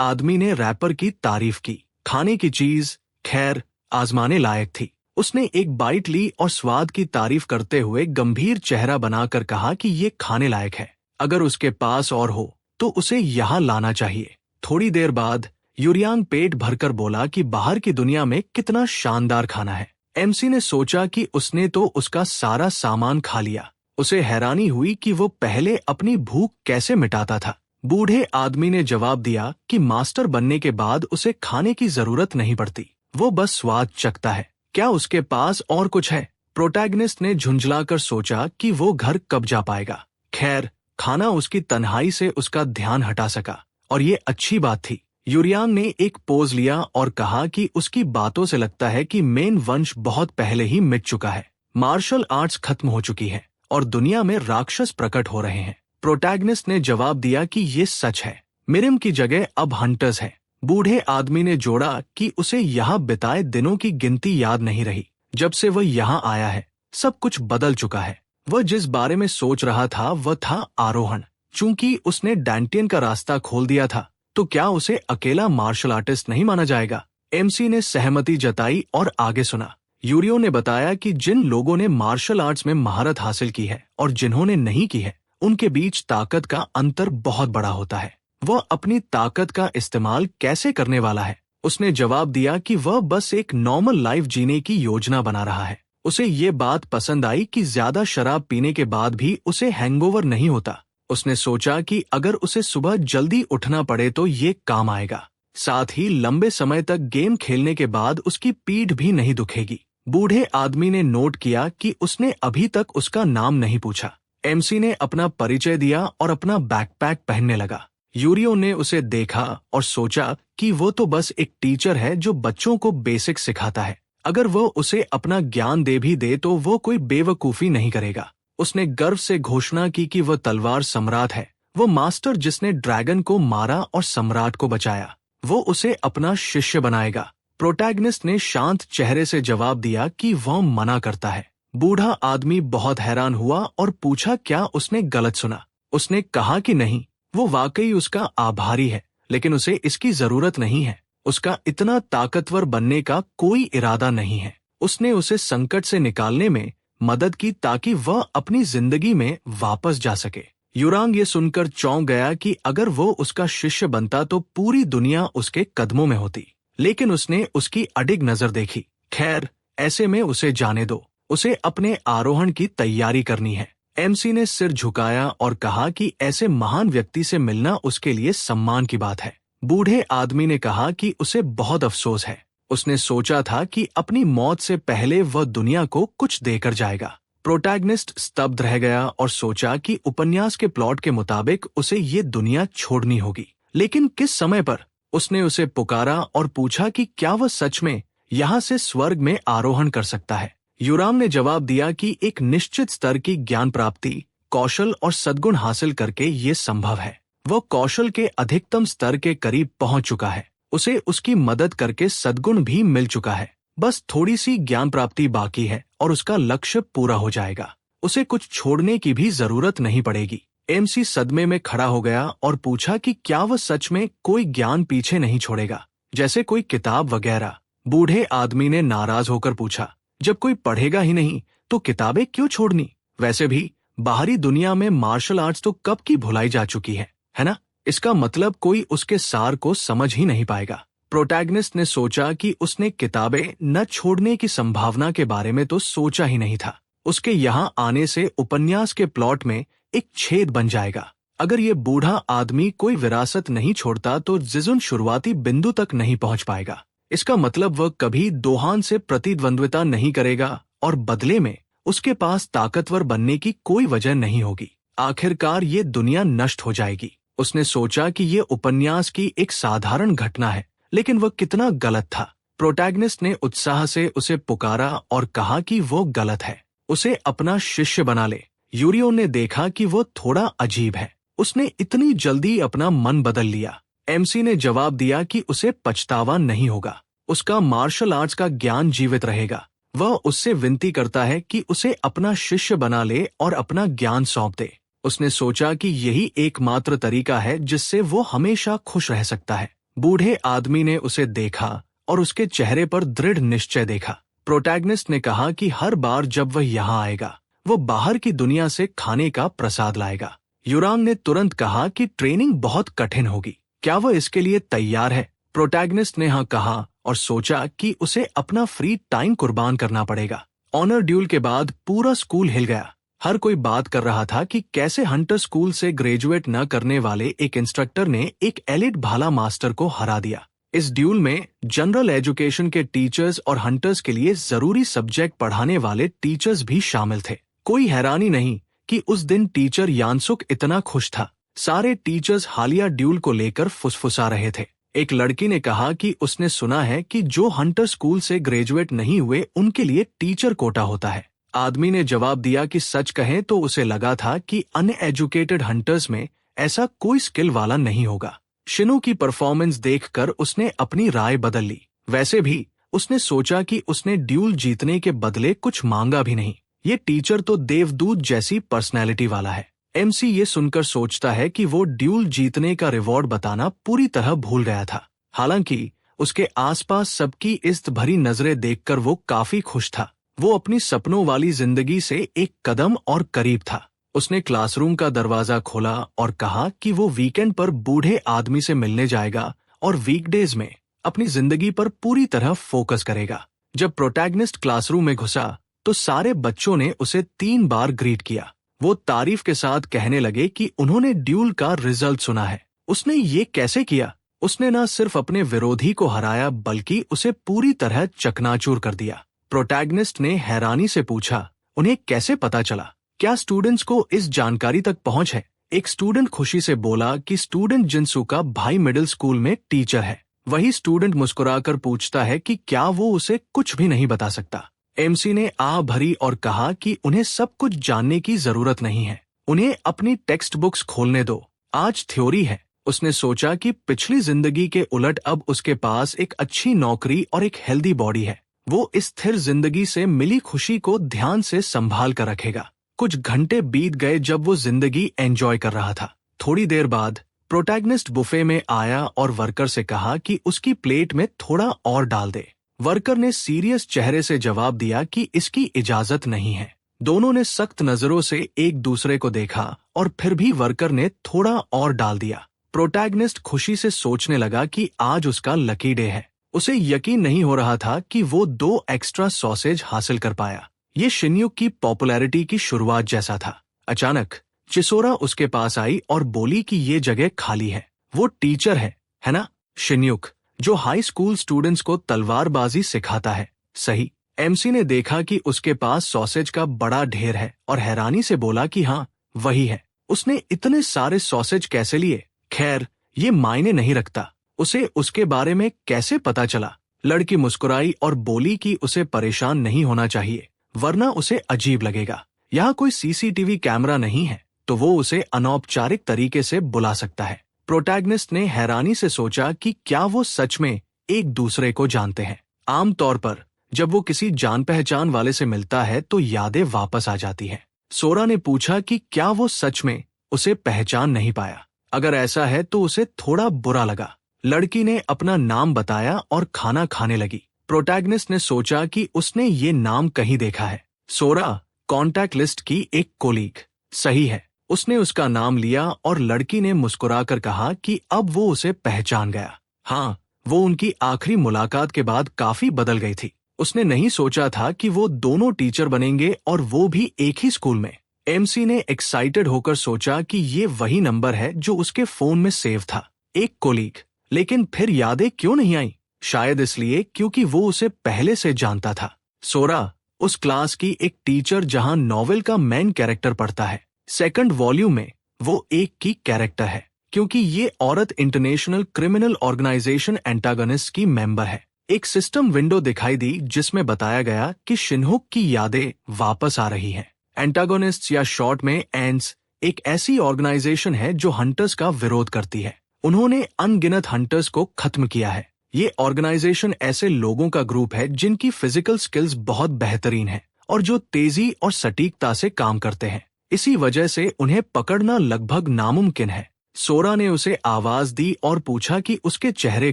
आदमी ने रैपर की तारीफ की। खाने की चीज खैर आजमाने लायक थी। उसने एक बाइट ली और स्वाद की तारीफ करते हुए गंभीर चेहरा बनाकर कहा कि ये खाने लायक है। अगर उसके पास और हो तो उसे यहाँ लाना चाहिए। थोड़ी देर बाद यूरियांग पेट भरकर बोला कि बाहर की दुनिया में कितना शानदार खाना है। एमसी ने सोचा कि उसने तो उसका सारा सामान खा लिया। उसे हैरानी हुई कि वो पहले अपनी भूख कैसे मिटाता था। बूढ़े आदमी ने जवाब दिया कि मास्टर बनने के बाद उसे खाने की जरूरत नहीं पड़ती, वो बस स्वाद चखता है। क्या उसके पास और कुछ है? प्रोटैगनिस्ट ने झुंझलाकर सोचा कि वो घर कब जा पाएगा। खैर, खाना उसकी तन्हाई से उसका ध्यान हटा सका और ये अच्छी बात थी। यूरियांग ने एक पोज लिया और कहा कि उसकी बातों से लगता है कि मेन वंश बहुत पहले ही मिट चुका है। मार्शल आर्ट्स खत्म हो चुकी है और दुनिया में राक्षस प्रकट हो रहे हैं। प्रोटैगनिस्ट ने जवाब दिया कि ये सच है। मिरिम की जगह अब हंटर्स है। बूढ़े आदमी ने जोड़ा कि उसे यहाँ बिताए दिनों की गिनती याद नहीं रही। जब से वह यहाँ आया है सब कुछ बदल चुका है। वह जिस बारे में सोच रहा था वह था आरोहण। चूंकि उसने डैंटियन का रास्ता खोल दिया था तो क्या उसे अकेला मार्शल आर्टिस्ट नहीं माना जाएगा? एमसी ने सहमति जताई और आगे सुना। यूरियो ने बताया कि जिन लोगों ने मार्शल आर्ट्स में महारत हासिल की है और जिन्होंने नहीं की है, उनके बीच ताकत का अंतर बहुत बड़ा होता है। वह अपनी ताकत का इस्तेमाल कैसे करने वाला है? उसने जवाब दिया कि वह बस एक नॉर्मल लाइफ जीने की योजना बना रहा है। उसे ये बात पसंद आई कि ज्यादा शराब पीने के बाद भी उसे हैंगओवर नहीं होता। उसने सोचा कि अगर उसे सुबह जल्दी उठना पड़े तो ये काम आएगा। साथ ही लंबे समय तक गेम खेलने के बाद उसकी पीठ भी नहीं दुखेगी। बूढ़े आदमी ने नोट किया कि उसने अभी तक उसका नाम नहीं पूछा। एमसी ने अपना परिचय दिया और अपना बैकपैक पहनने लगा। यूरियो ने उसे देखा और सोचा कि वो तो बस एक टीचर है जो बच्चों को बेसिक सिखाता है। अगर वो उसे अपना ज्ञान दे भी दे तो वो कोई बेवकूफी नहीं करेगा। उसने गर्व से घोषणा की कि वह तलवार सम्राट है, वो मास्टर जिसने ड्रैगन को मारा और सम्राट को बचाया। वो उसे अपना शिष्य बनाएगा। प्रोटैगनिस्ट ने शांत चेहरे से जवाब दिया कि वह मना करता है। बूढ़ा आदमी बहुत हैरान हुआ और पूछा क्या उसने गलत सुना। उसने कहा कि नहीं, वो वाकई उसका आभारी है, लेकिन उसे इसकी जरूरत नहीं है। उसका इतना ताकतवर बनने का कोई इरादा नहीं है। उसने उसे संकट से निकालने में मदद की ताकि वह अपनी जिंदगी में वापस जा सके। युरांग ये सुनकर चौंक गया कि अगर वो उसका शिष्य बनता तो पूरी दुनिया उसके कदमों में होती, लेकिन उसने उसकी अडिग नजर देखी। खैर, ऐसे में उसे जाने दो, उसे अपने आरोहण की तैयारी करनी है। एमसी ने सिर झुकाया और कहा कि ऐसे महान व्यक्ति से मिलना उसके लिए सम्मान की बात है। बूढ़े आदमी ने कहा कि उसे बहुत अफसोस है। उसने सोचा था कि अपनी मौत से पहले वह दुनिया को कुछ देकर जाएगा। प्रोटैगनिस्ट स्तब्ध रह गया और सोचा कि उपन्यास के प्लॉट के मुताबिक उसे ये दुनिया छोड़नी होगी, लेकिन किस समय पर? उसने उसे पुकारा और पूछा कि क्या वह सच में यहाँ से स्वर्ग में आरोहण कर सकता है। युराम ने जवाब दिया कि एक निश्चित स्तर की ज्ञान प्राप्ति, कौशल और सद्गुण हासिल करके ये संभव है। वह कौशल के अधिकतम स्तर के करीब पहुंच चुका है। उसे उसकी मदद करके सद्गुण भी मिल चुका है। बस थोड़ी सी ज्ञान प्राप्ति बाकी है और उसका लक्ष्य पूरा हो जाएगा। उसे कुछ छोड़ने की भी जरूरत नहीं पड़ेगी। एमसी सदमे में खड़ा हो गया और पूछा कि क्या वह सच में कोई ज्ञान पीछे नहीं छोड़ेगा, जैसे कोई किताब वगैरह? बूढ़े आदमी ने नाराज होकर पूछा, जब कोई पढ़ेगा ही नहीं तो किताबें क्यों छोड़नी? वैसे भी बाहरी दुनिया में मार्शल आर्ट्स तो कब की भुलाई जा चुकी है ना? इसका मतलब कोई उसके सार को समझ ही नहीं पाएगा। प्रोटैगनिस्ट ने सोचा कि उसने किताबें न छोड़ने की संभावना के बारे में तो सोचा ही नहीं था। उसके यहाँ आने से उपन्यास के प्लॉट में एक छेद बन जाएगा। अगर ये बूढ़ा आदमी कोई विरासत नहीं छोड़ता तो जिजुन शुरुआती बिंदु तक नहीं पहुंच पाएगा। इसका मतलब वह कभी दोहान से प्रतिद्वंद्विता नहीं करेगा और बदले में उसके पास ताकतवर बनने की कोई वजह नहीं होगी। आखिरकार ये दुनिया नष्ट हो जाएगी। उसने सोचा कि ये उपन्यास की एक साधारण घटना है, लेकिन वह कितना गलत था। प्रोटैगनिस्ट ने उत्साह से उसे पुकारा और कहा कि वो गलत है, उसे अपना शिष्य बना ले। यूरियो ने देखा कि वो थोड़ा अजीब है। उसने इतनी जल्दी अपना मन बदल लिया। एमसी ने जवाब दिया कि उसे पछतावा नहीं होगा, उसका मार्शल आर्ट्स का ज्ञान जीवित रहेगा। वह उससे विनती करता है कि उसे अपना शिष्य बना ले और अपना ज्ञान सौंप दे। उसने सोचा कि यही एकमात्र तरीका है जिससे वो हमेशा खुश रह सकता है। बूढ़े आदमी ने उसे देखा और उसके चेहरे पर दृढ़ निश्चय देखा। प्रोटैगनिस्ट ने कहा कि हर बार जब वह यहाँ आएगा वो बाहर की दुनिया से खाने का प्रसाद लाएगा। युरांग ने तुरंत कहा कि ट्रेनिंग बहुत कठिन होगी, क्या वह इसके लिए तैयार है? प्रोटैगनिस्ट ने हाँ कहा और सोचा कि उसे अपना फ्री टाइम कुर्बान करना पड़ेगा। ऑनर ड्यूल के बाद पूरा स्कूल हिल गया। हर कोई बात कर रहा था कि कैसे हंटर स्कूल से ग्रेजुएट न करने वाले एक इंस्ट्रक्टर ने एक एलिट भाला मास्टर को हरा दिया। इस ड्यूल में जनरल एजुकेशन के टीचर्स और हंटर्स के लिए जरूरी सब्जेक्ट पढ़ाने वाले टीचर्स भी शामिल थे। कोई हैरानी नहीं कि उस दिन टीचर यानसुक इतना खुश था। सारे टीचर्स हालिया ड्यूल को लेकर फुसफुसा रहे थे। एक लड़की ने कहा कि उसने सुना है कि जो हंटर स्कूल से ग्रेजुएट नहीं हुए उनके लिए टीचर कोटा होता है। आदमी ने जवाब दिया कि सच कहें तो उसे लगा था कि अनएजुकेटेड हंटर्स में ऐसा कोई स्किल वाला नहीं होगा। शिनु की परफॉर्मेंस देखकर उसने अपनी राय बदल ली। वैसे भी उसने सोचा कि उसने ड्यूल जीतने के बदले कुछ मांगा भी नहीं। ये टीचर तो देवदूत जैसी पर्सनैलिटी वाला है। एमसी ये सुनकर सोचता है कि वो ड्यूल जीतने का रिवॉर्ड बताना पूरी तरह भूल गया था। हालांकि उसके आसपास सबकी इज्जत भरी नजरें देखकर वो काफी खुश था। वो अपनी सपनों वाली जिंदगी से एक कदम और करीब था। उसने क्लासरूम का दरवाजा खोला और कहा कि वो वीकेंड पर बूढ़े आदमी से मिलने जाएगा और वीकडेज में अपनी जिंदगी पर पूरी तरह फोकस करेगा। जब प्रोटैगनिस्ट क्लासरूम में घुसा तो सारे बच्चों ने उसे 3 बार ग्रीट किया। वो तारीफ के साथ कहने लगे कि उन्होंने ड्यूल का रिजल्ट सुना है। उसने ये कैसे किया? उसने न सिर्फ अपने विरोधी को हराया बल्कि उसे पूरी तरह चकनाचूर कर दिया। प्रोटैगनिस्ट ने हैरानी से पूछा, उन्हें कैसे पता चला? क्या स्टूडेंट्स को इस जानकारी तक पहुंच है? एक स्टूडेंट खुशी से बोला कि स्टूडेंट जिनसू का भाई मिडिल स्कूल में टीचर है। वही स्टूडेंट मुस्कुराकर पूछता है कि क्या वो उसे कुछ भी नहीं बता सकता। एमसी ने आ भरी और कहा कि उन्हें सब कुछ जानने की जरूरत नहीं है, उन्हें अपनी टेक्स्ट बुक्स खोलने दो। आज थ्योरी है। उसने सोचा कि पिछली जिंदगी के उलट अब उसके पास एक अच्छी नौकरी और एक हेल्दी बॉडी है। वो इस स्थिर जिंदगी से मिली खुशी को ध्यान से संभाल कर रखेगा। कुछ घंटे बीत गए जब वो जिंदगी एंजॉय कर रहा था। थोड़ी देर बाद प्रोटैगनिस्ट बुफे में आया और वर्कर से कहा कि उसकी प्लेट में थोड़ा और डाल दे। वर्कर ने सीरियस चेहरे से जवाब दिया कि इसकी इजाजत नहीं है। दोनों ने सख्त नजरों से एक दूसरे को देखा और फिर भी वर्कर ने थोड़ा और डाल दिया। प्रोटैगनिस्ट खुशी से सोचने लगा कि आज उसका लकी डे है। उसे यकीन नहीं हो रहा था कि वो 2 एक्स्ट्रा सॉसेज हासिल कर पाया। ये शिन्युक की पॉपुलैरिटी की शुरुआत जैसा था। अचानक चिसोरा उसके पास आई और बोली कि ये जगह खाली है। वो टीचर है ना? शिन्युक, जो हाई स्कूल स्टूडेंट्स को तलवारबाजी सिखाता है। सही। एमसी ने देखा कि उसके पास सॉसेज का बड़ा ढेर है और हैरानी से बोला कि हाँ, वही है। उसने इतने सारे सॉसेज कैसे लिए? खैर, ये मायने नहीं रखता। उसे उसके बारे में कैसे पता चला? लड़की मुस्कुराई और बोली कि उसे परेशान नहीं होना चाहिए, वरना उसे अजीब लगेगा। यहाँ कोई सीसीटीवी कैमरा नहीं है, तो वो उसे अनौपचारिक तरीके से बुला सकता है। प्रोटैगनिस्ट ने हैरानी से सोचा कि क्या वो सच में एक दूसरे को जानते हैं। आमतौर पर जब वो किसी जान पहचान वाले से मिलता है तो यादें वापस आ जाती हैं। सोरा ने पूछा कि क्या वो सच में उसे पहचान नहीं पाया। अगर ऐसा है तो उसे थोड़ा बुरा लगा। लड़की ने अपना नाम बताया और खाना खाने लगी। प्रोटैगनिस्ट ने सोचा कि उसने ये नाम कहीं देखा है। सोरा, कॉन्टैक्ट लिस्ट की एक कोलीग। सही है। उसने उसका नाम लिया और लड़की ने मुस्कुराकर कहा कि अब वो उसे पहचान गया। हाँ, वो उनकी आखिरी मुलाकात के बाद काफी बदल गई थी। उसने नहीं सोचा था कि वो दोनों टीचर बनेंगे और वो भी एक ही स्कूल में। एमसी ने एक्साइटेड होकर सोचा कि ये वही नंबर है जो उसके फोन में सेव था। एक कोलीग। लेकिन फिर यादें क्यों नहीं आई? शायद इसलिए क्योंकि वो उसे पहले से जानता था। सोरा, उस क्लास की एक टीचर जहां नॉवेल का मेन कैरेक्टर पढ़ता है। 2nd वॉल्यूम में वो एक की कैरेक्टर है, क्योंकि ये औरत इंटरनेशनल क्रिमिनल ऑर्गेनाइजेशन एंटागनिस्ट की मेंबर है। एक सिस्टम विंडो दिखाई दी जिसमें बताया गया कि शिनहुक की यादें वापस आ रही हैं। एंटागोनिस्ट्स या शॉर्ट में एंट्स एक ऐसी ऑर्गेनाइजेशन है जो हंटर्स का विरोध करती है। उन्होंने अनगिनत हंटर्स को खत्म किया है। ये ऑर्गेनाइजेशन ऐसे लोगों का ग्रुप है जिनकी फिजिकल स्किल्स बहुत बेहतरीन है और जो तेजी और सटीकता से काम करते हैं। इसी वजह से उन्हें पकड़ना लगभग नामुमकिन है। सोरा ने उसे आवाज दी और पूछा कि उसके चेहरे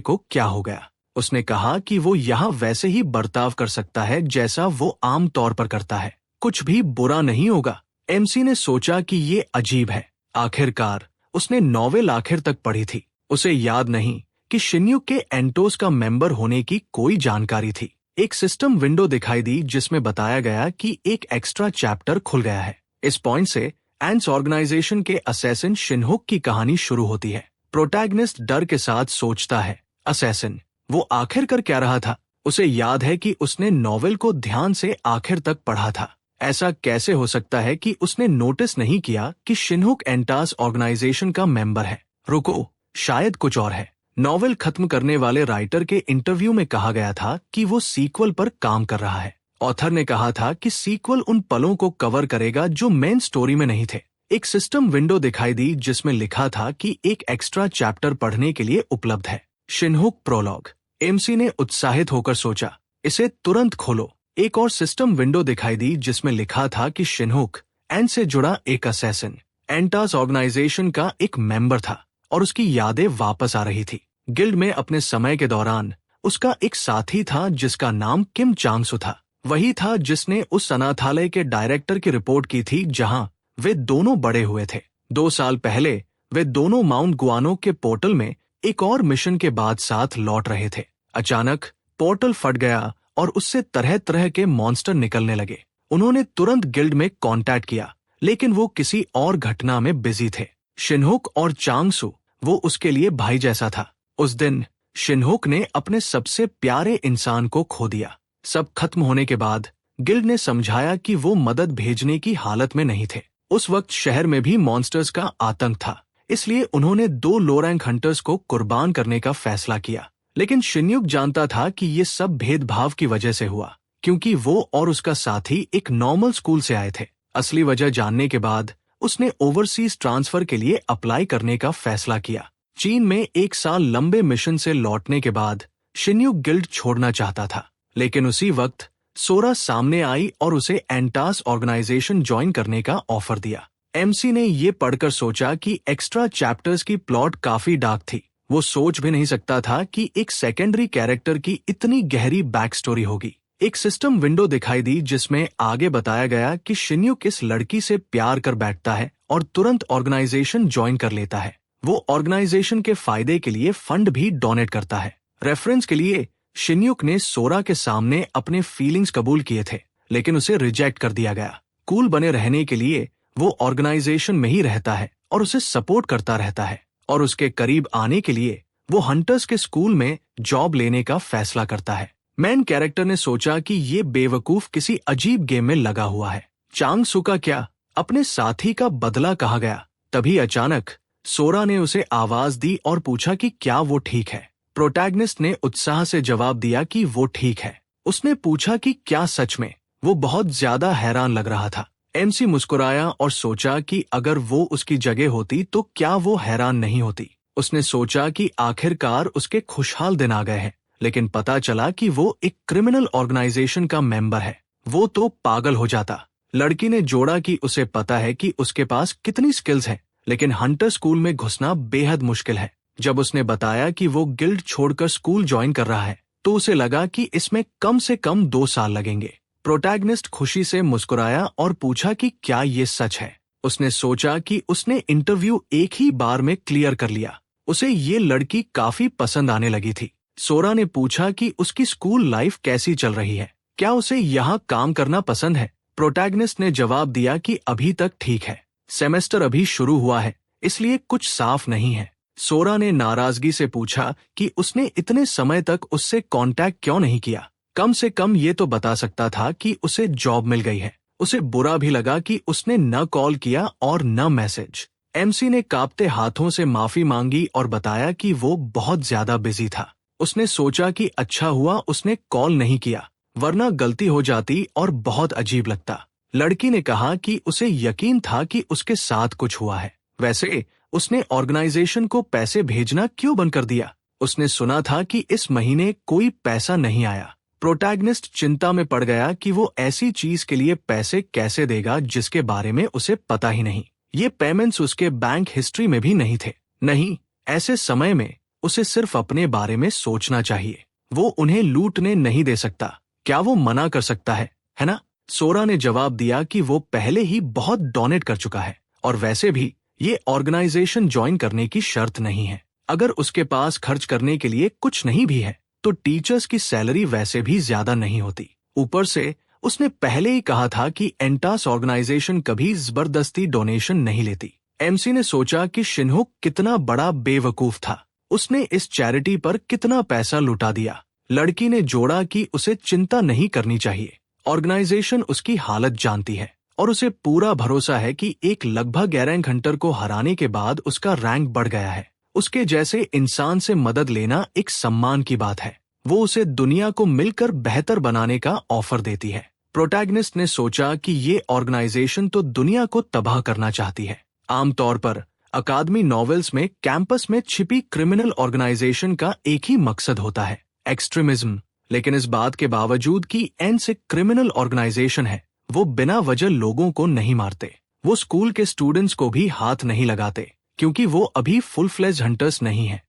को क्या हो गया। उसने कहा कि वो यहाँ वैसे ही बर्ताव कर सकता है जैसा वो आम तौर पर करता है, कुछ भी बुरा नहीं होगा। एमसी ने सोचा कि ये अजीब है। आखिरकार उसने नॉवेल आखिर तक पढ़ी थी। उसे याद नहीं कि शिन्युक के एंटोस का मेंबर होने की कोई जानकारी थी। एक सिस्टम विंडो दिखाई दी जिसमें बताया गया कि एक एक्स्ट्रा चैप्टर खुल गया है। इस पॉइंट से एंट्स ऑर्गेनाइजेशन के असैसिन शिनहुक की कहानी शुरू होती है। प्रोटैगनिस्ट डर के साथ सोचता है, असैसिन, वो आखिर कर क्या रहा था? उसे याद है कि उसने नॉवेल को ध्यान से आखिर तक पढ़ा था। ऐसा कैसे हो सकता है कि उसने नोटिस नहीं किया कि शिनहुक एंटास ऑर्गेनाइजेशन का मेंबर है? रुको, शायद कुछ और है। नॉवेल खत्म करने वाले राइटर के इंटरव्यू में कहा गया था कि वो सीक्वल पर काम कर रहा है। ऑथर ने कहा था कि सीक्वल उन पलों को कवर करेगा जो मेन स्टोरी में नहीं थे। एक सिस्टम विंडो दिखाई दी जिसमें लिखा था कि एक एक्स्ट्रा चैप्टर पढ़ने के लिए उपलब्ध है। शिनहुक प्रोलॉग। एमसी ने उत्साहित होकर सोचा, इसे तुरंत खोलो। एक और सिस्टम विंडो दिखाई दी जिसमें लिखा था कि शिनहुक एंड से जुड़ा एक असैसिन एंटास ऑर्गेनाइजेशन का एक मेंबर था और उसकी यादें वापस आ रही थी। गिल्ड में अपने समय के दौरान उसका एक साथी था जिसका नाम किम चांग-सू था। वही था जिसने उस अनाथालय के डायरेक्टर की रिपोर्ट की थी जहां वे दोनों बड़े हुए थे। 2 साल पहले वे दोनों माउंट गुआनो के पोर्टल में एक और मिशन के बाद साथ लौट रहे थे। अचानक पोर्टल फट गया और उससे तरह तरह के मॉन्स्टर निकलने लगे। उन्होंने तुरंत गिल्ड में कांटेक्ट किया, लेकिन वो किसी और घटना में बिजी थे। शिनहुक और चांग-सू, वो उसके लिए भाई जैसा था। उस दिन शिनहुक ने अपने सबसे प्यारे इंसान को खो दिया। सब खत्म होने के बाद गिल्ड ने समझाया कि वो मदद भेजने की हालत में नहीं थे। उस वक्त शहर में भी मॉन्स्टर्स का आतंक था, इसलिए उन्होंने 2 लो रैंक हंटर्स को कुर्बान करने का फैसला किया। लेकिन शिन्युक जानता था कि ये सब भेदभाव की वजह से हुआ, क्योंकि वो और उसका साथी एक नॉर्मल स्कूल से आए थे। असली वजह जानने के बाद उसने ओवरसीज ट्रांसफर के लिए अप्लाई करने का फैसला किया। चीन में 1 साल लंबे मिशन से लौटने के बाद शिन्युक गिल्ड छोड़ना चाहता था, लेकिन उसी वक्त सोरा सामने आई और उसे एंटास ऑर्गेनाइजेशन ज्वाइन करने का ऑफर दिया। एमसी ने ये पढ़कर सोचा कि एक्स्ट्रा चैप्टर्स की प्लॉट काफी डार्क थी। वो सोच भी नहीं सकता था कि एक सेकेंडरी कैरेक्टर की इतनी गहरी बैक स्टोरी होगी। एक सिस्टम विंडो दिखाई दी जिसमें आगे बताया गया कि शिन्युक इस लड़की से प्यार कर बैठता है और तुरंत ऑर्गेनाइजेशन ज्वाइन कर लेता है। वो ऑर्गेनाइजेशन के फायदे के लिए फंड भी डोनेट करता है। रेफरेंस के लिए शिन्युक ने सोरा के सामने अपने फीलिंग्स कबूल किए थे, लेकिन उसे रिजेक्ट कर दिया गया। कूल बने रहने के लिए वो ऑर्गेनाइजेशन में ही रहता है और उसे सपोर्ट करता रहता है, और उसके करीब आने के लिए वो हंटर्स के स्कूल में जॉब लेने का फैसला करता है। मेन कैरेक्टर ने सोचा कि ये बेवकूफ किसी अजीब गेम में लगा हुआ है। चांग-सू का क्या, अपने साथी का बदला कहा गया। तभी अचानक सोरा ने उसे आवाज दी और पूछा कि क्या वो ठीक है। प्रोटैगनिस्ट ने उत्साह से जवाब दिया कि वो ठीक है। उसने पूछा कि क्या सच में। वो बहुत ज्यादा हैरान लग रहा था। एमसी मुस्कुराया और सोचा कि अगर वो उसकी जगह होती तो क्या वो हैरान नहीं होती। उसने सोचा कि आखिरकार उसके खुशहाल दिन आ गए हैं, लेकिन पता चला कि वो एक क्रिमिनल ऑर्गेनाइजेशन का मेंबर है। वो तो पागल हो जाता। लड़की ने जोड़ा कि उसे पता है कि उसके पास कितनी स्किल्स हैं, लेकिन हंटर स्कूल में घुसना बेहद मुश्किल है। जब उसने बताया कि वो गिल्ड छोड़कर स्कूल ज्वाइन कर रहा है, तो उसे लगा कि इसमें कम से कम 2 साल लगेंगे। प्रोटैगनिस्ट खुशी से मुस्कुराया और पूछा कि क्या ये सच है। उसने सोचा कि उसने इंटरव्यू एक ही बार में क्लियर कर लिया। उसे ये लड़की काफी पसंद आने लगी थी। सोरा ने पूछा कि उसकी स्कूल लाइफ कैसी चल रही है, क्या उसे यहाँ काम करना पसंद है। प्रोटैगनिस्ट ने जवाब दिया कि अभी तक ठीक है, सेमेस्टर अभी शुरू हुआ है, इसलिए कुछ साफ नहीं है। सोरा ने नाराजगी से पूछा कि उसने इतने समय तक उससे कांटेक्ट क्यों नहीं किया। कम से कम ये तो बता सकता था कि उसे जॉब मिल गई है। उसे बुरा भी लगा कि उसने न कॉल किया और न मैसेज। एमसी ने कांपते हाथों से माफी मांगी और बताया कि वो बहुत ज्यादा बिजी था। उसने सोचा कि अच्छा हुआ उसने कॉल नहीं किया, वरना गलती हो जाती और बहुत अजीब लगता। लड़की ने कहा कि उसे यकीन था कि उसके साथ कुछ हुआ है। वैसे उसने ऑर्गेनाइजेशन को पैसे भेजना क्यों बंद कर दिया? उसने सुना था कि इस महीने कोई पैसा नहीं आया। प्रोटैगनिस्ट चिंता में पड़ गया कि वो ऐसी चीज के लिए पैसे कैसे देगा जिसके बारे में उसे पता ही नहीं। ये पेमेंट्स उसके बैंक हिस्ट्री में भी नहीं थे। नहीं, ऐसे समय में उसे सिर्फ अपने बारे में सोचना चाहिए। वो उन्हें लूटने नहीं दे सकता। क्या वो मना कर सकता है ना? सोरा ने जवाब दिया कि वो पहले ही बहुत डोनेट कर चुका है, और वैसे भी ये ऑर्गेनाइजेशन ज्वाइन करने की शर्त नहीं है। अगर उसके पास खर्च करने के लिए कुछ नहीं भी है, तो टीचर्स की सैलरी वैसे भी ज्यादा नहीं होती। ऊपर से उसने पहले ही कहा था कि एंटास ऑर्गेनाइजेशन कभी जबरदस्ती डोनेशन नहीं लेती। एमसी ने सोचा कि शिनहुक कितना बड़ा बेवकूफ था। उसने इस चैरिटी पर कितना पैसा लुटा दिया। लड़की ने जोड़ा कि उसे चिंता नहीं करनी चाहिए। ऑर्गेनाइजेशन उसकी हालत जानती है और उसे पूरा भरोसा है कि एक लगभग रैंक हंटर को हराने के बाद उसका रैंक बढ़ गया है। उसके जैसे इंसान से मदद लेना एक सम्मान की बात है। वो उसे दुनिया को मिलकर बेहतर बनाने का ऑफर देती है। प्रोटैगनिस्ट ने सोचा कि ये ऑर्गेनाइजेशन तो दुनिया को तबाह करना चाहती है। आमतौर पर अकादमी नॉवेल्स में कैंपस में छिपी क्रिमिनल ऑर्गेनाइजेशन का एक ही मकसद होता है, एक्सट्रीमिज्म। लेकिन इस बात के बावजूद कि एन से क्रिमिनल ऑर्गेनाइजेशन है, वो बिना वजह लोगों को नहीं मारते। वो स्कूल के स्टूडेंट्स को भी हाथ नहीं लगाते, क्योंकि वो अभी फुल फ्लेज हंटर्स नहीं है।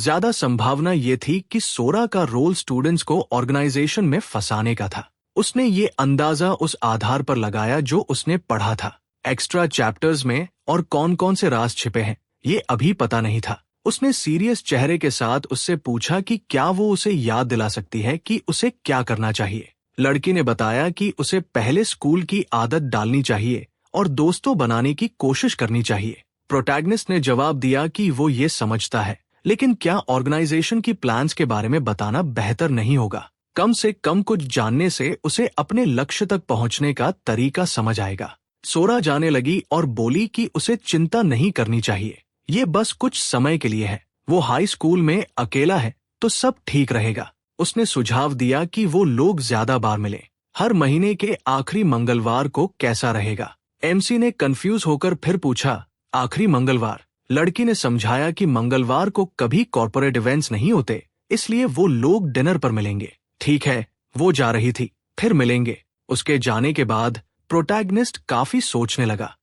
ज्यादा संभावना ये थी कि सोरा का रोल स्टूडेंट्स को ऑर्गेनाइजेशन में फंसाने का था। उसने ये अंदाजा उस आधार पर लगाया जो उसने पढ़ा था। एक्स्ट्रा चैप्टर्स में और कौन कौन से राज छिपे हैं ये अभी पता नहीं था। उसने सीरियस चेहरे के साथ उससे पूछा कि क्या वो उसे याद दिला सकती है कि उसे क्या करना चाहिए। लड़की ने बताया कि उसे पहले स्कूल की आदत डालनी चाहिए और दोस्तों बनाने की कोशिश करनी चाहिए। प्रोटैगनिस्ट ने जवाब दिया कि वो ये समझता है, लेकिन क्या ऑर्गेनाइजेशन की प्लान्स के बारे में बताना बेहतर नहीं होगा? कम से कम कुछ जानने से उसे अपने लक्ष्य तक पहुंचने का तरीका समझ आएगा। सोरा जाने लगी और बोली कि उसे चिंता नहीं करनी चाहिए, ये बस कुछ समय के लिए है। वो हाई स्कूल में अकेला है तो सब ठीक रहेगा। उसने सुझाव दिया कि वो लोग ज्यादा बार मिलें। हर महीने के आखिरी मंगलवार को कैसा रहेगा? एमसी ने कंफ्यूज होकर फिर पूछा, आखिरी मंगलवार? लड़की ने समझाया कि मंगलवार को कभी कॉर्पोरेट इवेंट्स नहीं होते, इसलिए वो लोग डिनर पर मिलेंगे। ठीक है, वो जा रही थी, फिर मिलेंगे। उसके जाने के बाद प्रोटैगनिस्ट काफी सोचने लगा।